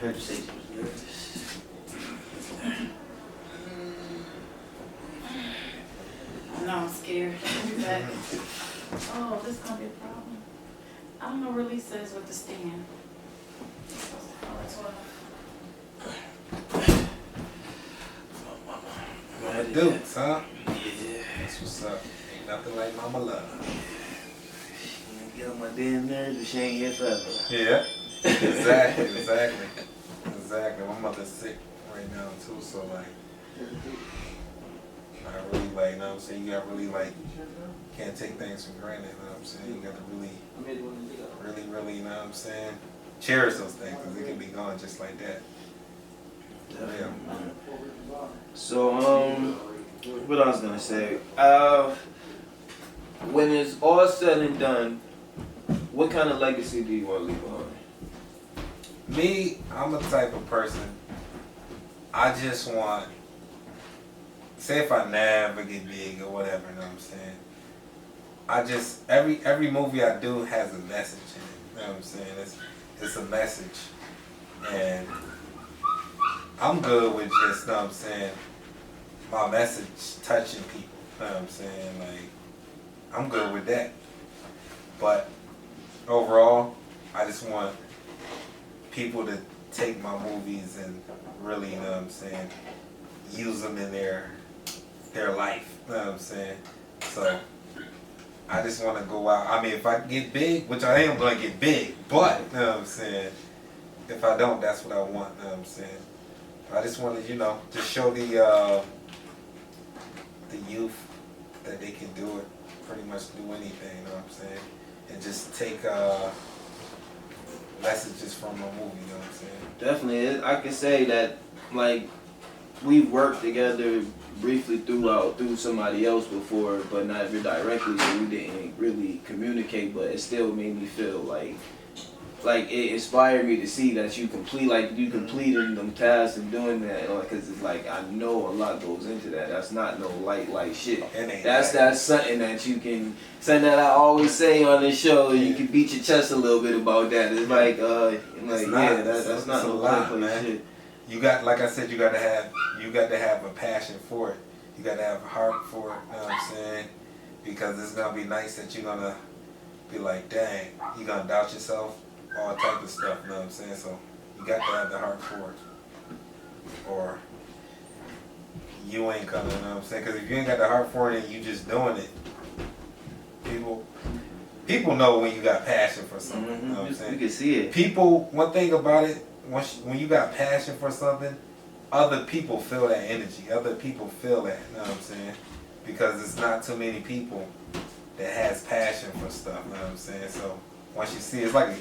Her safety was nervous. No, I'm scared. But, oh, this is gonna be a problem. I don't know where Lisa is with the stand. What dudes, huh? Yeah. That's what's up. Ain't nothing like mama love. She ain't get on my damn nerves, but she ain't here forever. Yeah. Exactly. My mother's sick right now too, so like I really like, you know what I'm saying, you gotta really like, can't take things for granted, you know what I'm saying? You gotta really, you know what I'm saying, cherish those things, because it can be gone just like that. Yeah. So, what I was gonna say, when it's all said and done, what kind of legacy do you want to leave behind? Me, I'm the type of person, I just want, say if I never get big or whatever, you know what I'm saying, I just, every movie I do has a message in it, you know what I'm saying, it's a message, and I'm good with just, you know what I'm saying, my message touching people, you know what I'm saying, like, I'm good with that, but overall, I just want people to take my movies and really, you know what I'm saying, use them in their life, you know what I'm saying, so I just want to go out, I mean, if I get big, which I am going to get big, but, you know what I'm saying, if I don't, that's what I want, you know what I'm saying, I just want to, you know, just show the youth that they can do it, pretty much do anything, you know what I'm saying, and just take messages from a movie, you know what I'm saying. Definitely, I can say that, like, we've worked together briefly through somebody else before, but not directly, so we didn't really communicate, but it still made me feel like it inspired me to see that you completing them tasks and doing that, because it's like, I know a lot goes into that. That's not no light shit. That's something that you can, something that I always say on this show, you can beat your chest a little bit about that. It's like that's not no light shit. You got, like I said, you got to have a passion for it. You got to have a heart for it, you know what I'm saying? Because it's going to be nice that you're going to be like, dang, you're going to doubt yourself, all type of stuff, you know what I'm saying? So you got to have the heart for it. Or you ain't coming, you know what I'm saying? Because if you ain't got the heart for it and you just doing it, people know when you got passion for something, you know what I'm saying? You can see it. People, one thing about it, when you got passion for something, other people feel that energy. Other people feel that, you know what I'm saying? Because it's not too many people that has passion for stuff, you know what I'm saying? So once you see, it's like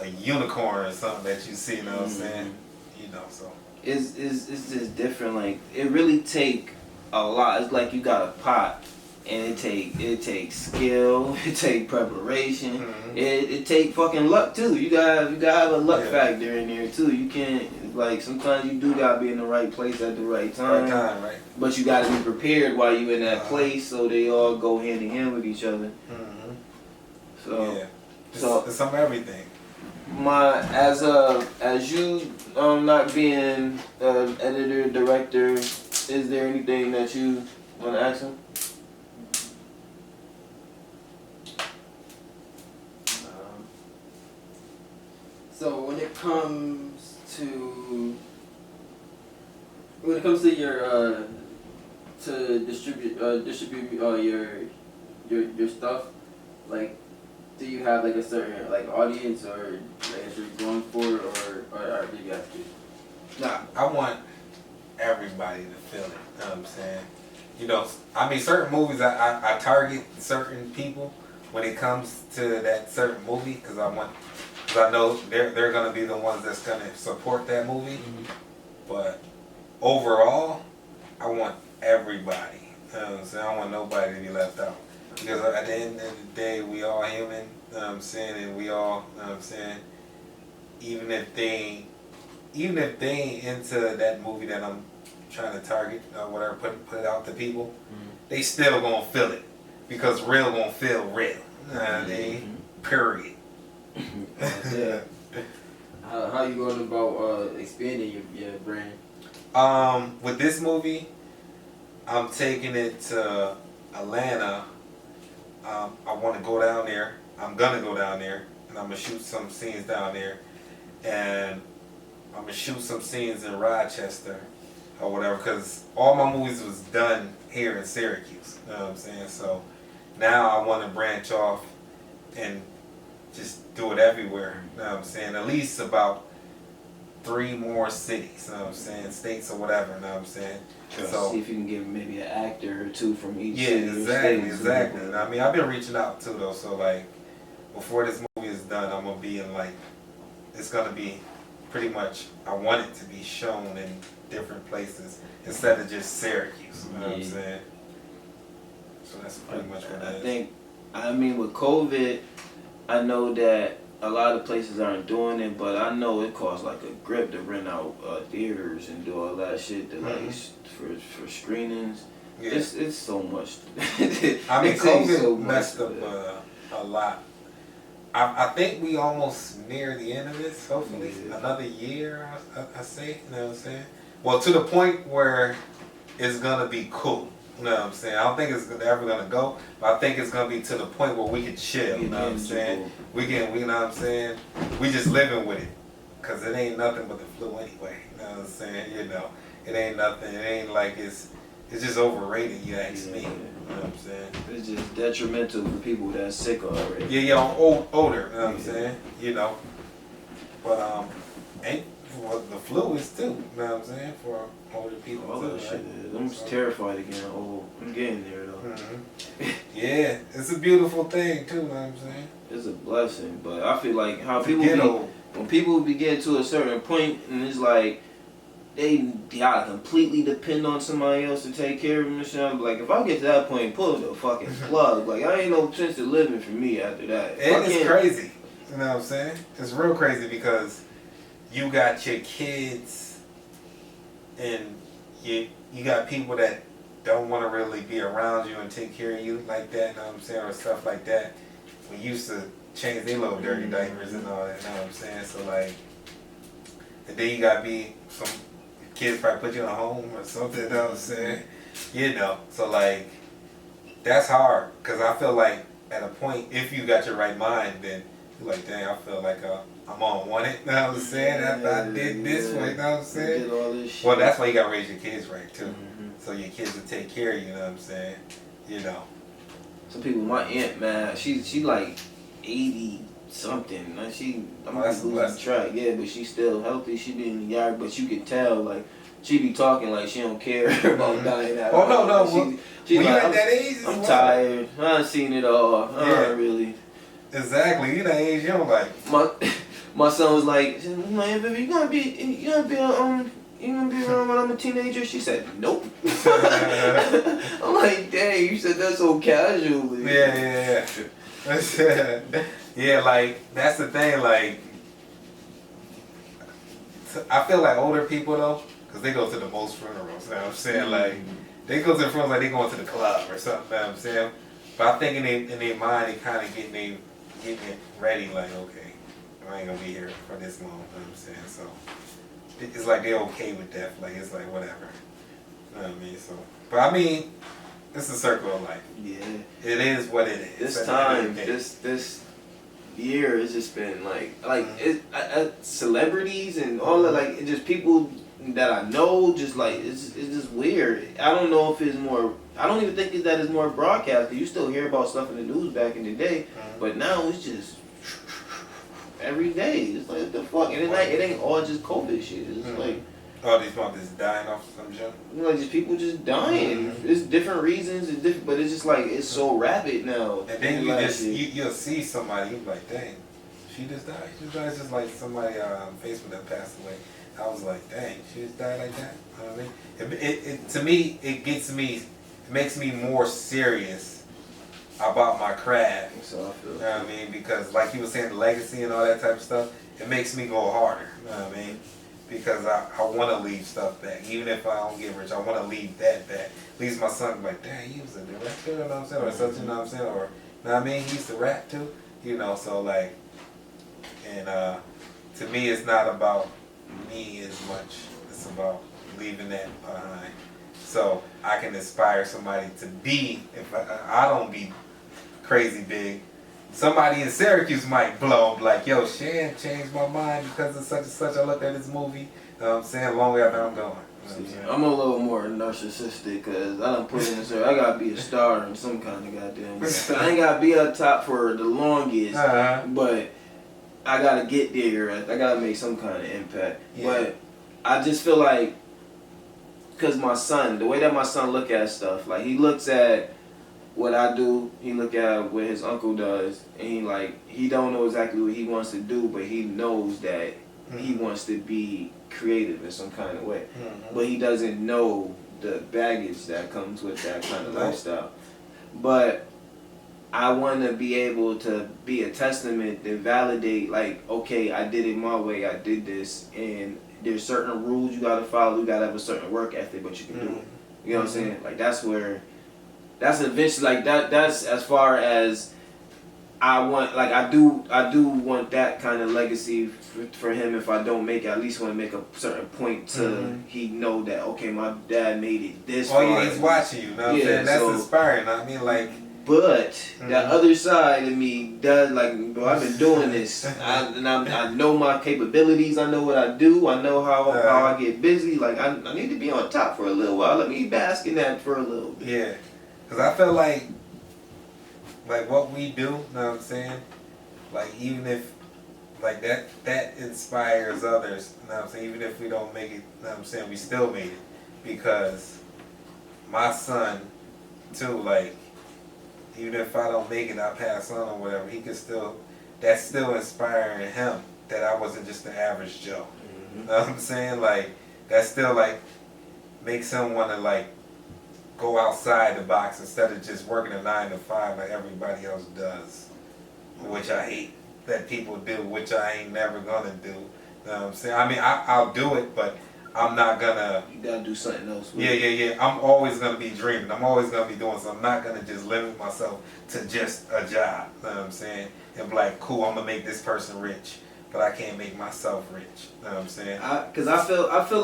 a unicorn or something that you see, you know what I'm saying? You know, so. It's just different, like, it really take a lot. It's like you got a pot, and it takes skill, it take preparation, it take fucking luck too. You gotta have a luck factor in there too. You can't, like, sometimes you do gotta be in the right place at the right time. Right. But you gotta be prepared while you in that place, so they all go hand in hand with each other. So yeah, So it's some everything. As you not being editor, director, is there anything that you want to ask him? So when it comes to your to distribute your stuff, like, do you have like a certain like audience or like that you're going for, or do you have to? Nah, I want everybody to feel it. You know what I'm saying? You know, I mean, certain movies I target certain people when it comes to that certain movie because I know they're gonna be the ones that's gonna support that movie. Mm-hmm. But overall, I want everybody. You know what I'm saying? I don't want nobody to be left out. Because at the end of the day, we all human, you know what I'm saying? And we all, you know what I'm saying? Even if they ain't into that movie that I'm trying to target or whatever, put it out to people, they still gonna feel it. Because real gonna feel real. Period. Yeah. How you going about expanding your brand? With this movie, I'm taking it to Atlanta. I want to go down there. I'm gonna go down there, and I'm gonna shoot some scenes down there, and I'm gonna shoot some scenes in Rochester or whatever. Cause all my movies was done here in Syracuse. You know what I'm saying? So now I want to branch off and just do it everywhere. You know what I'm saying? At least about 3 more cities. You know what I'm saying? States or whatever. You know what I'm saying? So see if you can get maybe an actor or two from each yeah, city. exactly. And I mean, I've been reaching out too though. So like, before this movie is done, I'm gonna be in like, it's gonna be pretty much. I want it to be shown in different places instead of just Syracuse. You know what I'm saying? So that's pretty much what it is. I mean, with COVID, I know that a lot of places aren't doing it, but I know it costs like a grip to rent out theaters and do all that shit to like for screenings. Yeah. It's so much. I mean, COVID so messed up a lot. I think we almost near the end of this. Hopefully, another year. I say, you know what I'm saying? Well, to the point where it's gonna be cool. You know what I'm saying? I don't think it's ever gonna go, but I think it's gonna be to the point where we can chill. You know what I'm saying? We know what I'm saying? We just living with it, cause it ain't nothing but the flu anyway. You know what I'm saying? You know, it ain't nothing. It ain't like it's just overrated. You ask me. You know what I'm saying? It's just detrimental for people that's sick already. Yeah, older. You know what I'm saying? You know, but the flu is too. You know what I'm saying? For older people. All that shit. I'm just terrified again. I'm getting there though. Mm-hmm. Yeah, it's a beautiful thing too. You know what I'm saying? It's a blessing, but I feel like how people when people begin to a certain point and it's like they gotta completely depend on somebody else to take care of them and shit. I'm like, if I get to that point, pull the fucking plug. Like, I ain't no sense of living for me after that. And it's crazy. You know what I'm saying? It's real crazy because you got your kids and you got people that don't want to really be around you and take care of you like that, you know what I'm saying, or stuff like that. We used to change their little dirty diapers and all that, you know what I'm saying? So like, and then you got to be some kids probably put you in a home or something, you know what I'm saying? You know, so like, that's hard because I feel like at a point, if you got your right mind, then you're like, dang, I feel like I'm on one it, you know what I'm saying? After I did this way, you know what I'm saying? Did all this shit. Well, that's why you got to raise your kids right too. So your kids will take care of you, you know what I'm saying? You know. Some people, my aunt, man, she like 80 something. Like I'm losing track, yeah, but she's still healthy. She be in the yard, but you can tell, like, she be talking like she don't care about dying out. Oh, no. She's when like, you at that age, I'm tired. I done seen it all. I don't really. Exactly. You that age, you don't like. My son was like, man, baby, you gonna be around when I'm a teenager? She said, nope. I'm like, dang, you said that so casually. Yeah. Yeah, like, that's the thing, like, I feel like older people, though, because they go to the most funerals, you know what I'm saying? Like, they go to the funerals like they going to the club or something, you know what I'm saying? But I think in their mind, they kind of getting getting it ready. Like, okay, I ain't gonna be here for this long. You know what I'm saying? So it's like they're okay with death. Like it's like whatever. You know what I mean? So, but I mean, it's a circle of life. Yeah. It is what it is. This time, this year, it's just been like celebrities and all that, like, just people that I know, just like, it's just weird. I don't know if it's more, I don't even think that it's more broadcast. You still hear about stuff in the news back in the day, but now it's just every day. It's like, what the fuck? And it ain't all just COVID shit. It's like, oh, these motherfuckers dying off some shit? you know, just people just dying. It's different reasons, it's different, but it's just like, it's so rapid now. And then you'll see somebody, you'll be like, dang, she just died. She just died. It's just like somebody on Facebook that passed away. I was like, dang, she just died like that. You know what I mean? It to me, it makes me more serious about my craft. So I feel. You know what I mean? Because like you were saying, the legacy and all that type of stuff, it makes me go harder. You know what I mean? Because I want to leave stuff back. Even if I don't get rich, I want to leave that back. At least my son like, dang, he was a director, you know what I'm saying? Or something, you know what I'm saying? Or, you know what I mean? He used to rap too, you know, so like, and to me, it's not about me as much. It's about leaving that behind. So I can inspire somebody to be, if I don't be crazy big, somebody in Syracuse might blow up like, yo, Shan changed my mind because of such and such. I looked at this movie. You know what I'm saying? Long after I'm gone. I'm a little more narcissistic because I done put in this. I gotta be a star in some kind of goddamn way. I ain't gotta be up top for the longest, but I gotta get there. I gotta make some kind of impact. Yeah. But I just feel like, because my son, the way that my son look at stuff, like he looks at what I do, he look at what his uncle does, and he don't know exactly what he wants to do, but he knows that he wants to be creative in some kind of way. But he doesn't know the baggage that comes with that kind of lifestyle. But I want to be able to be a testament and validate, like, okay, I did it my way, I did this, and there's certain rules you gotta follow, you gotta have a certain work ethic, but you can do it. You know what I'm saying? Like, that's eventually, like, that's as far as I want, like, I do want that kind of legacy for him. If I don't make it, I at least want to make a certain point to he know that, okay, my dad made it this far. Oh yeah, he's watching you, know what I'm saying? That's inspiring. I mean, like, but that other side of me does, like, bro, I've been doing this. I know my capabilities. I know what I do. I know how I get busy. Like, I need to be on top for a little while. Let me bask in that for a little bit. Yeah, because I feel like what we do, you know what I'm saying? Like, even if, like, that inspires others, you know what I'm saying? Even if we don't make it, you know what I'm saying? We still made it. Because my son, too, like, even if I don't make it, I pass on or whatever, he can still, that's still inspiring him that I wasn't just the average Joe. You know what I'm saying? Like, that still, like, makes him want to, like, go outside the box instead of just working a 9 to 5 like everybody else does, which I hate that people do, which I ain't never gonna do. You know what I'm saying? I mean, I'll do it, but I'm not gonna. You gotta do something else with Yeah. I'm always gonna be dreaming. I'm always gonna be doing something. I'm not gonna just limit myself to just a job. You know what I'm saying? And be like, cool, I'm gonna make this person rich, but I can't make myself rich. You know what I'm saying? Because I feel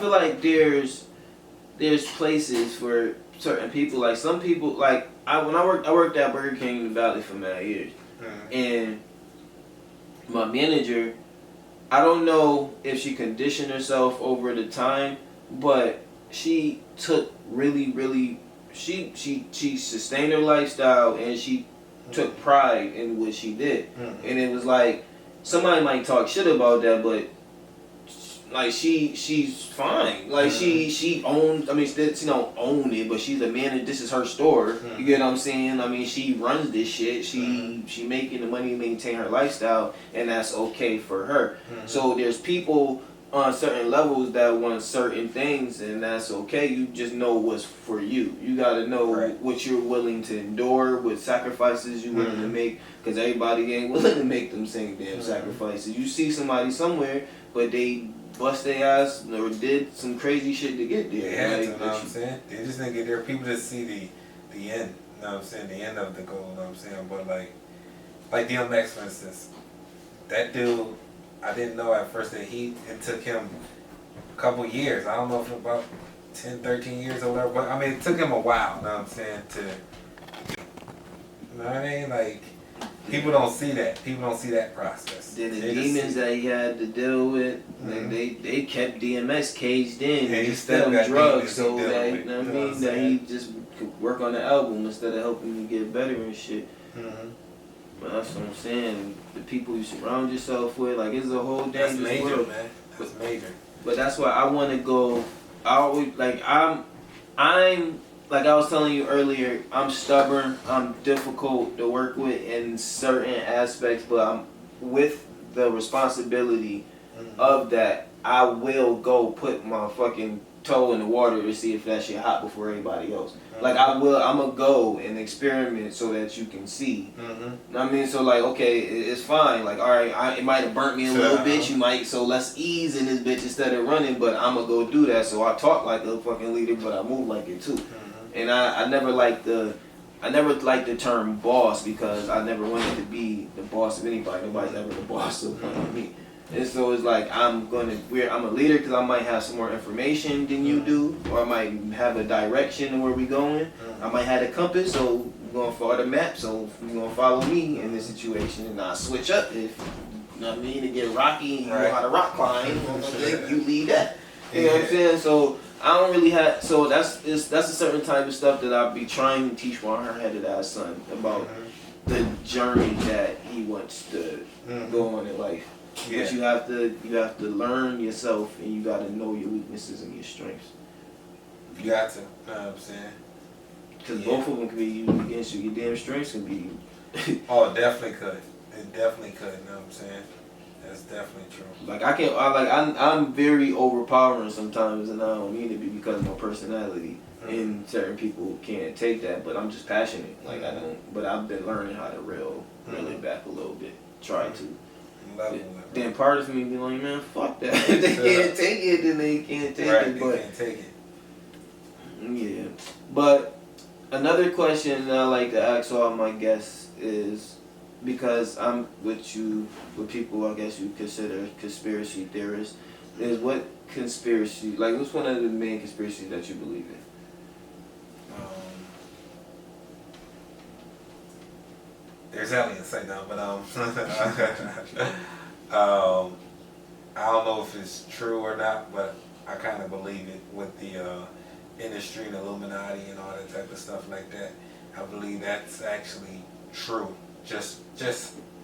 like there's places for certain people. Like, some people, like, I worked at Burger King in the Valley for many years, and my manager, I don't know if she conditioned herself over the time, but she took she sustained her lifestyle, and she took pride in what she did. And it was like, somebody might talk shit about that, but like, she's fine. Like, she owns, I mean, she don't own it, but she's a manager. This is her store. You get what I'm saying? I mean, she runs this shit. She making the money to maintain her lifestyle, and that's okay for her. So there's people on certain levels that want certain things, and that's okay. You just know what's for you. You gotta know what you're willing to endure, what sacrifices you're willing to make, because everybody ain't willing to make them same damn sacrifices. You see somebody somewhere, but they bust their ass or did some crazy shit to get there. They had to, you know what I'm saying? They just didn't get there. People just see the end, you know what I'm saying? The end of the goal, you know what I'm saying? But like like DMX for instance. That dude, I didn't know at first that it took him a couple years. I don't know if it was about 10, 13 years or whatever, but I mean, it took him a while, you know what I'm saying, you know what I mean? Like, people don't see that. People don't see that process. Then the They just demons see- that he had to deal with, Mhm. they kept DMX caged in Yeah, and he just still fed him got drugs demons he so dealing that, with, you know what I you know what mean, I'm that he saying? just could work on the album instead of helping him get better and shit. Mhm. But that's what I'm saying. The people you surround yourself with, like, it's a whole That's dangerous major, world. man. That's major. But that's why I want to go. I always I'm like I was telling you earlier. I'm stubborn. I'm difficult to work with in certain aspects, but I'm with the responsibility of that. I will go put my fucking toe in the water to see if that shit hot before everybody else. Like I'm gonna go and experiment so that you can see. Mm-hmm. Know what I mean? So like, okay, it's fine. Like, all right, it might have burnt me a little bit. You might, so let's ease in this bitch instead of running. But I'm gonna go do that. So I talk like a fucking leader, but I move like it too. And I never liked the term boss because I never wanted to be the boss of anybody. Nobody's ever the boss of me. And so it's like I'm a leader because I might have some more information than you do, or I might have a direction of where we going. I might have a compass, so we're gonna follow the map. So you're gonna follow me in this situation, and I switch up if you know what I mean to get rocky. And you know how to rock climb. You lead that. You know what I'm saying? So I don't really have. So that's a certain type of stuff that I'll be trying to teach my hard-headed ass son about the journey that he wants to go on in life. Yeah. But you have to learn yourself, and you got to know your weaknesses and your strengths. You got to. You know what I'm saying? Because both of them can be used against you. Your damn strengths can be. Oh, it definitely could. It definitely could. You know what I'm saying? That's definitely true. Like I'm very overpowering sometimes, and I don't mean to be because of my personality. And certain people can't take that, but I'm just passionate. Like I don't. But I've been learning how to reel it back a little bit. Try to. Then part of me be like, man, fuck that. If they can't take it, then they can't take it. But they can't take it. yeah. But another question that I like to ask all my guests is, because I'm with people I guess you consider conspiracy theorists, is what conspiracy, like what's one of the main conspiracies that you believe in? There's aliens, say no, but I don't know if it's true or not, but I kind of believe it with the industry and Illuminati and all that type of stuff like that. I believe that's actually true, just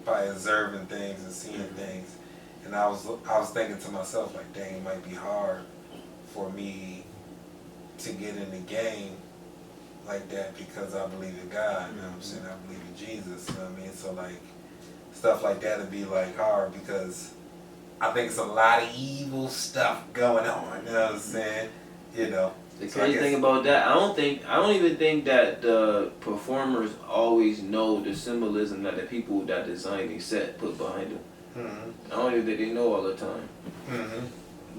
by observing things and seeing things. And I was thinking to myself, like, dang, it might be hard for me to get in the game like that because I believe in God, you know what I'm saying? I believe in Jesus, you know what I mean? So like stuff like that would be like hard because I think it's a lot of evil stuff going on, you know what I'm saying? You know. The crazy thing about that, I don't even think that the performers always know the symbolism that the people that design these set put behind them. I don't even think they know all the time.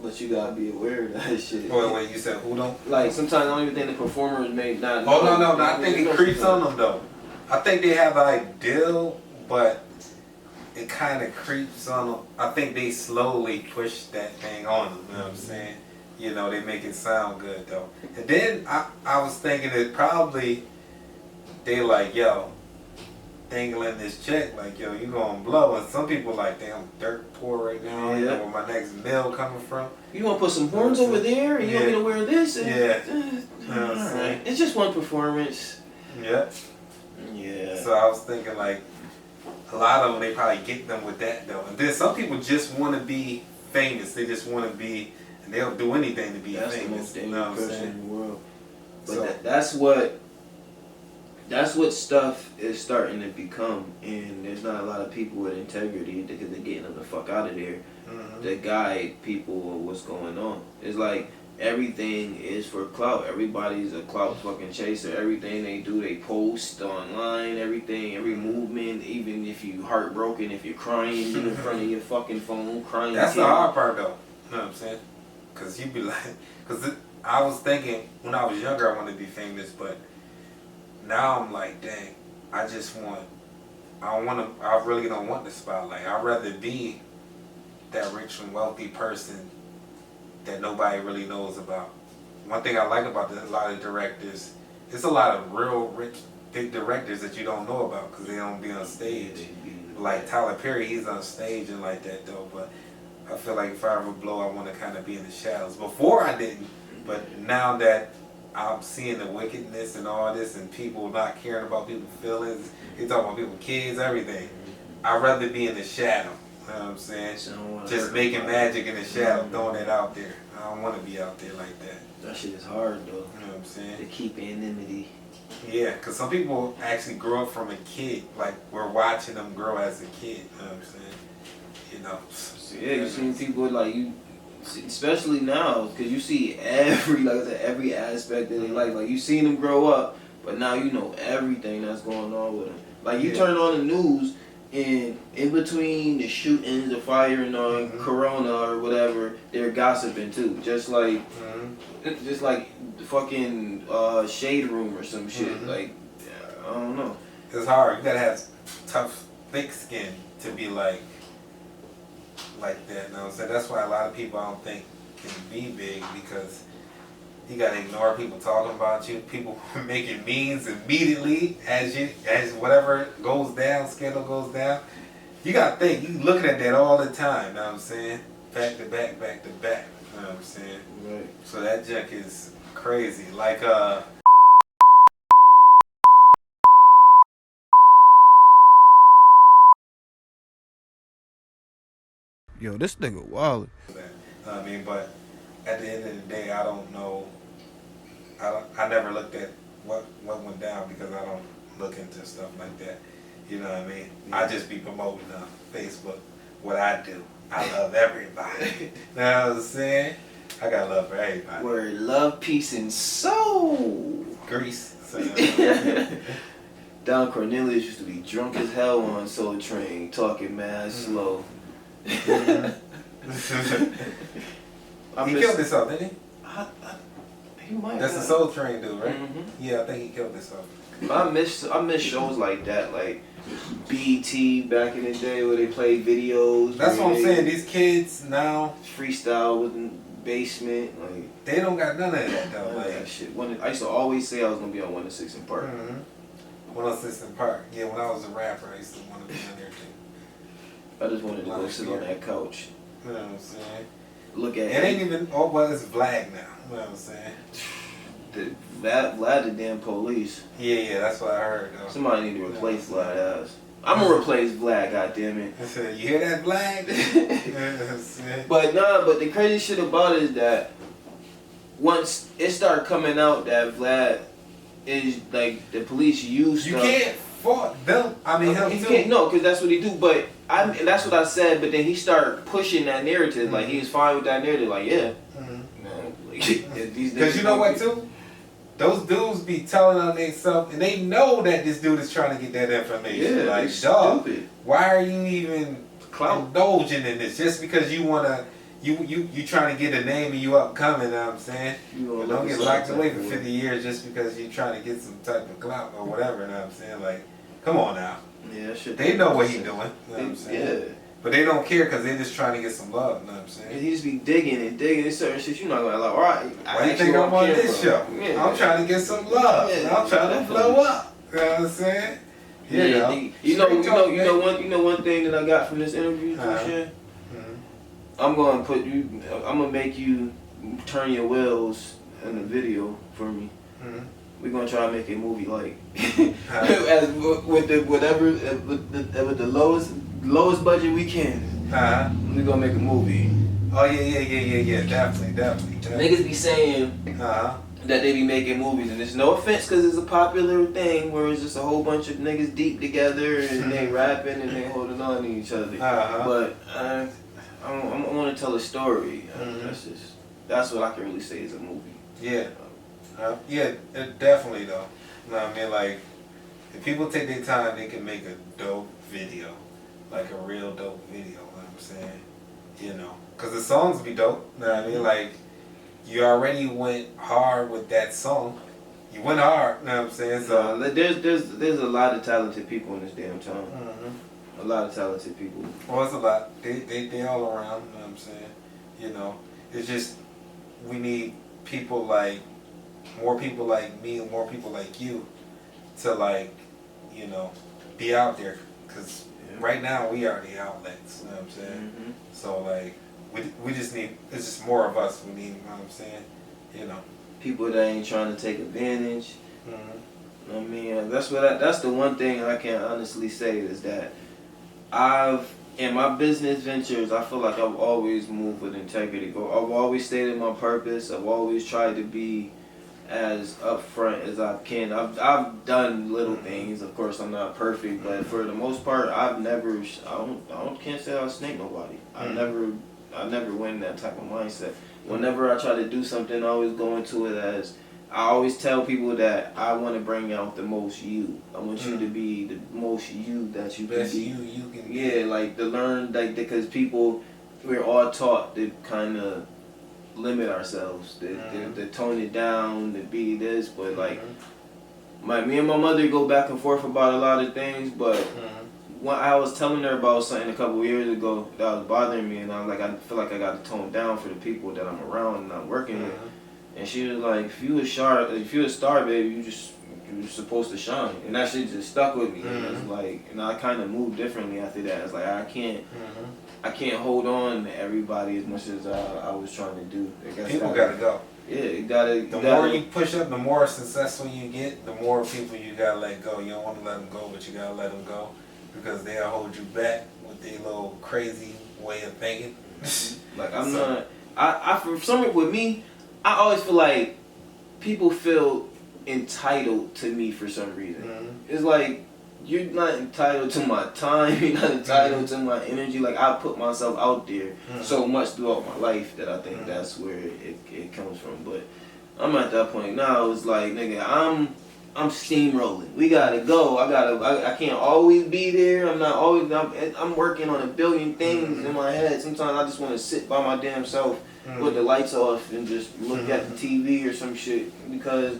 But you gotta be aware of that shit. Well, when you said who don't? Like sometimes I don't even think the performers may not know. Oh no, I think it creeps on them though. I think they have the idea, but it kind of creeps on them. I think they slowly push that thing on them, you know what I'm saying? You know, they make it sound good though. And then I was thinking that probably they like, yo, dangling this check, like, yo, you gonna blow. And some people like, damn, dirt poor right now, you know where my next meal coming from. You gonna put some horns over there, and you want me to wear this? And, Right. It's just one performance. Yeah. So I was thinking like, a lot of them, they probably get them with that though. And then some people just want to be famous. They just want to be, and they'll do anything to be famous. The most you know what I'm person saying? in the world. But So, that's what stuff is starting to become, and there's not a lot of people with integrity because they're getting them the fuck out of there to guide people on what's going on. It's like everything is for clout. Everybody's a clout fucking chaser. Everything they do, they post online. Everything, every movement, even if you heartbroken, if you're crying, you in front of your fucking phone crying. that's the hard part though. You know what I'm saying? Because you be like, because I was thinking when I was younger I wanted to be famous, but now I'm like, dang, I just want I really don't want the spotlight. I'd rather be that rich and wealthy person that nobody really knows about. One thing I like about a lot of directors, it's a lot of real rich, big directors that you don't know about because they don't be on stage. Like Tyler Perry, he's on stage and like that though, but I feel like if I ever blow, I want to kind of be in the shadows. Before I didn't, but now that I'm seeing the wickedness and all this and people not caring about people's feelings, they talking about people's kids, everything. I'd rather be in the shadow, you know what I'm saying? Just making magic in the shadow, throwing it out there. I don't want to be out there like that. That shit is hard though. You know what I'm saying? To keep anonymity. Yeah, because some people actually grow up from a kid. Like, we're watching them grow as a kid. You know what I'm saying? You know. So, yeah, you see people like you, especially now, because you see every, like I said, every aspect of their life. Like, you seen them grow up, but now you know everything that's going on with them. Like, you turn on the news, and in between the shootings, the fire, and Corona or whatever, they're gossiping too. Just like the fucking Shade Room or some shit. Like, I don't know. It's hard. You gotta have tough, thick skin to be like that. You know what I'm saying? That's why a lot of people I don't think can be big, because you gotta ignore people talking about you. People making memes immediately as whatever goes down, scandal goes down. You gotta think. You looking at that all the time. You know what I'm saying? Back to back, back to back. You know what I'm saying? Right. So that junk is crazy. Like Yo, this nigga wild. I mean, but at the end of the day, I don't know. I never looked at what went down because I don't look into stuff like that. You know what I mean? Yeah. I just be promoting on Facebook what I do. I love everybody. You know what I'm saying? I got love for everybody. Word, love, peace, and soul. Grease. So, Don Cornelius used to be drunk as hell on Soul Train, talking mad slow. He killed himself, didn't he? He might. That's the Soul Train dude, right? Mm-hmm. Yeah, I think he killed himself. I miss shows like that, like BET back in the day where they played videos. That's what I'm saying. These kids now freestyle with the basement, like they don't got none of that though. Like that shit. I used to always say I was gonna be on 106 in Park. 106 in Park. Yeah, when I was a rapper, I used to want to be on there too. I just wanted to go sit on that couch. You know what I'm saying? Look at it. Ain't even, oh, but it's Vlad now. You know what I'm saying? Vlad the damn police. Yeah, that's what I heard though. Somebody need to replace Vlad ass. I'm gonna replace Vlad, goddammit. You hear that, Vlad? But the crazy shit about it is that once it started coming out that Vlad is like the police use you stuff. Can't fault them. I mean, him too. Can't, no, because that's what he do. But that's what I said. But then he started pushing that narrative. Like he was fine with that narrative. Like because you know what too? Those dudes be telling on themselves, and they know that this dude is trying to get that information. Yeah, like, dog, stupid. Why are you even indulging in this? Just because you wanna, you trying to get a name and you upcoming. You know what I'm saying? But don't get locked away for 50 years just because you're trying to get some type of clout or whatever. You know what I'm saying? Like, come on now. Yeah, shit. They know what he doing. You know what I'm saying? Yeah. But they don't care because they're just trying to get some love, you know what I'm saying? And he just be digging and certain shit you're not gonna like, alright. Why you think I'm on this show? Yeah. I'm trying to get some love. Yeah, I'm trying to blow up. You know what I'm saying? You know one thing that I got from this interview, I'm gonna make you turn your wheels in the video for me. We're gonna try to make a movie like as with the lowest budget we can. We're gonna make a movie. Oh yeah. Definitely. Niggas be saying that they be making movies, and it's no offense because it's a popular thing where it's just a whole bunch of niggas deep together and they rapping and they holding on to each other. But I want to tell a story. That's what I can really say is a movie. Yeah. Yeah, definitely though. You know what I mean? Like, if people take their time, they can make a dope video. Like a real dope video, you know what I'm saying? You know, because the songs be dope, you know what I mean? Like, you already went hard with that song, you went hard. You know what I'm saying? So there's a lot of talented people in this damn town. A lot of talented people. Well, it's a lot. They all around. You know what I'm saying? You know, it's just we need people like more people like me and more people like you to like, you know, be out there. Cause right now we are the outlets. You know what I'm saying? So like we just need. It's just more of us. We need. You know what I'm saying? You know. People that ain't trying to take advantage. I mean, that's the one thing I can honestly say is that in my business ventures, I feel like I've always moved with integrity. I've always stated my purpose. I've always tried to be as upfront as I can. I've done little things. Of course, I'm not perfect, but for the most part, can't say I snake nobody. I never went in that type of mindset. Whenever I try to do something, I always go into it as, I always tell people that I want to bring out the most you. I want you to be the most you that you Best can be. you can be. Yeah, like to learn, like, because people, we're all taught to kind of limit ourselves, to tone it down, to be this, but like, me and my mother go back and forth about a lot of things, but when I was telling her about something a couple of years ago that was bothering me, and I was like, I feel like I got to tone down for the people that I'm around and I'm working with. And she was like, if you a star, baby, you're supposed to shine. And that shit just stuck with me. And it's like, and I kind of moved differently after that. It's like I can't hold on to everybody as much as I was trying to do. People gotta go. Yeah, it gotta. The more you push up, the more successful you get. The more people you gotta let go. You don't want to let them go, but you gotta let them go because they'll hold you back with their little crazy way of thinking. Like I'm not. For some with me, I always feel like people feel entitled to me for some reason. It's like, you're not entitled to my time, you're not entitled to my energy. Like, I put myself out there so much throughout my life that I think that's where it comes from. But I'm at that point now, it's like, nigga, I'm steamrolling. We gotta go. I can't always be there. I'm working on a billion things in my head. Sometimes I just want to sit by my damn self with the lights off and just look at the TV or some shit because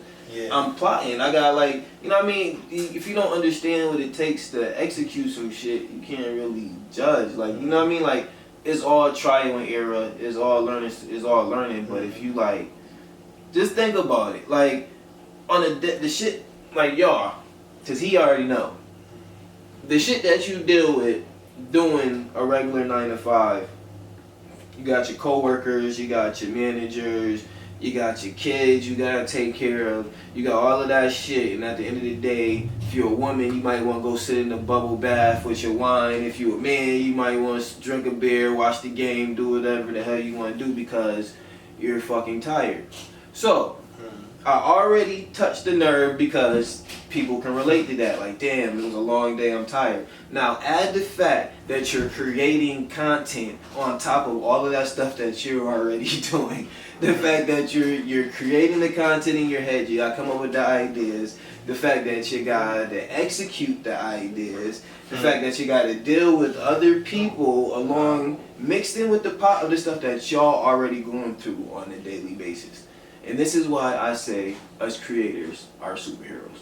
I'm plotting. I got like, you know what I mean? If you don't understand what it takes to execute some shit, you can't really judge. Like, you know what I mean? Like, it's all trial and error. It's all learning. But if you like, just think about it. Like, on the shit, like y'all, cause he already know. The shit that you deal with doing a regular 9 to 5. You got your coworkers, you got your managers, you got your kids you gotta take care of, you got all of that shit, and at the end of the day, if you're a woman, you might want to go sit in a bubble bath with your wine. If you're a man, you might want to drink a beer, watch the game, do whatever the hell you want to do because you're fucking tired. So, I already touched the nerve because people can relate to that. Like, damn, it was a long day, I'm tired. Now, add the fact that you're creating content on top of all of that stuff that you're already doing. The fact that you're creating the content in your head, you gotta come up with the ideas. The fact that you gotta execute the ideas. The fact that you gotta deal with other people along, mixed in with the pot of the stuff that y'all already going through on a daily basis. And this is why I say us creators are superheroes.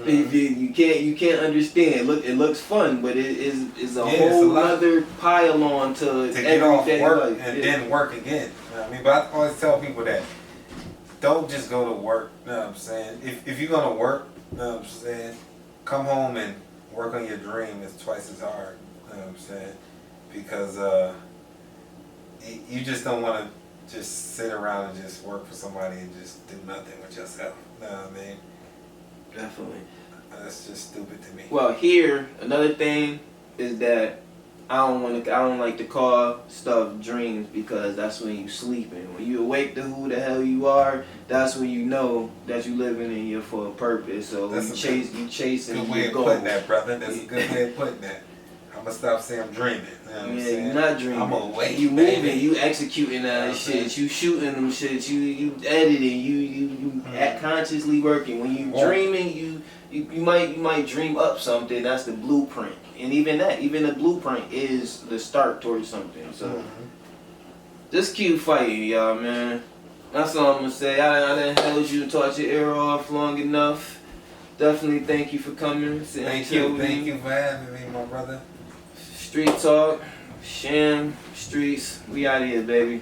You can't understand. Look, it looks fun, but it is a whole other pile on to get off work life. and then work again. You know what I mean? But I always tell people that don't just go to work. You know what I'm saying? If you're gonna work, you know what I'm saying, come home and work on your dream. It's twice as hard. You know what I'm saying? Because you just don't want to just sit around and just work for somebody and just do nothing with yourself. You know what I mean? Definitely. That's just stupid to me. Well, here, another thing is that I don't like to call stuff dreams because that's when you sleeping. When you awake to who the hell you are, that's when you know that you living in here for a purpose. So that's you chasing good way of putting that, brother. That's a good way of putting that. I'm gonna stop saying I'm dreaming. You know what I'm saying? You're not dreaming. I'm awake. You moving, you executing that shit, you shooting them shit, you editing, you consciously working. When you dreaming, you might dream up something. That's the blueprint, and even the blueprint is the start towards something. So just keep fighting, y'all, man. That's all I'm gonna say. I done held you, taught your ear off long enough. Definitely thank you for coming. Thank you for having me, my brother. Street Talk, Sham, Streetz, we out of here, baby.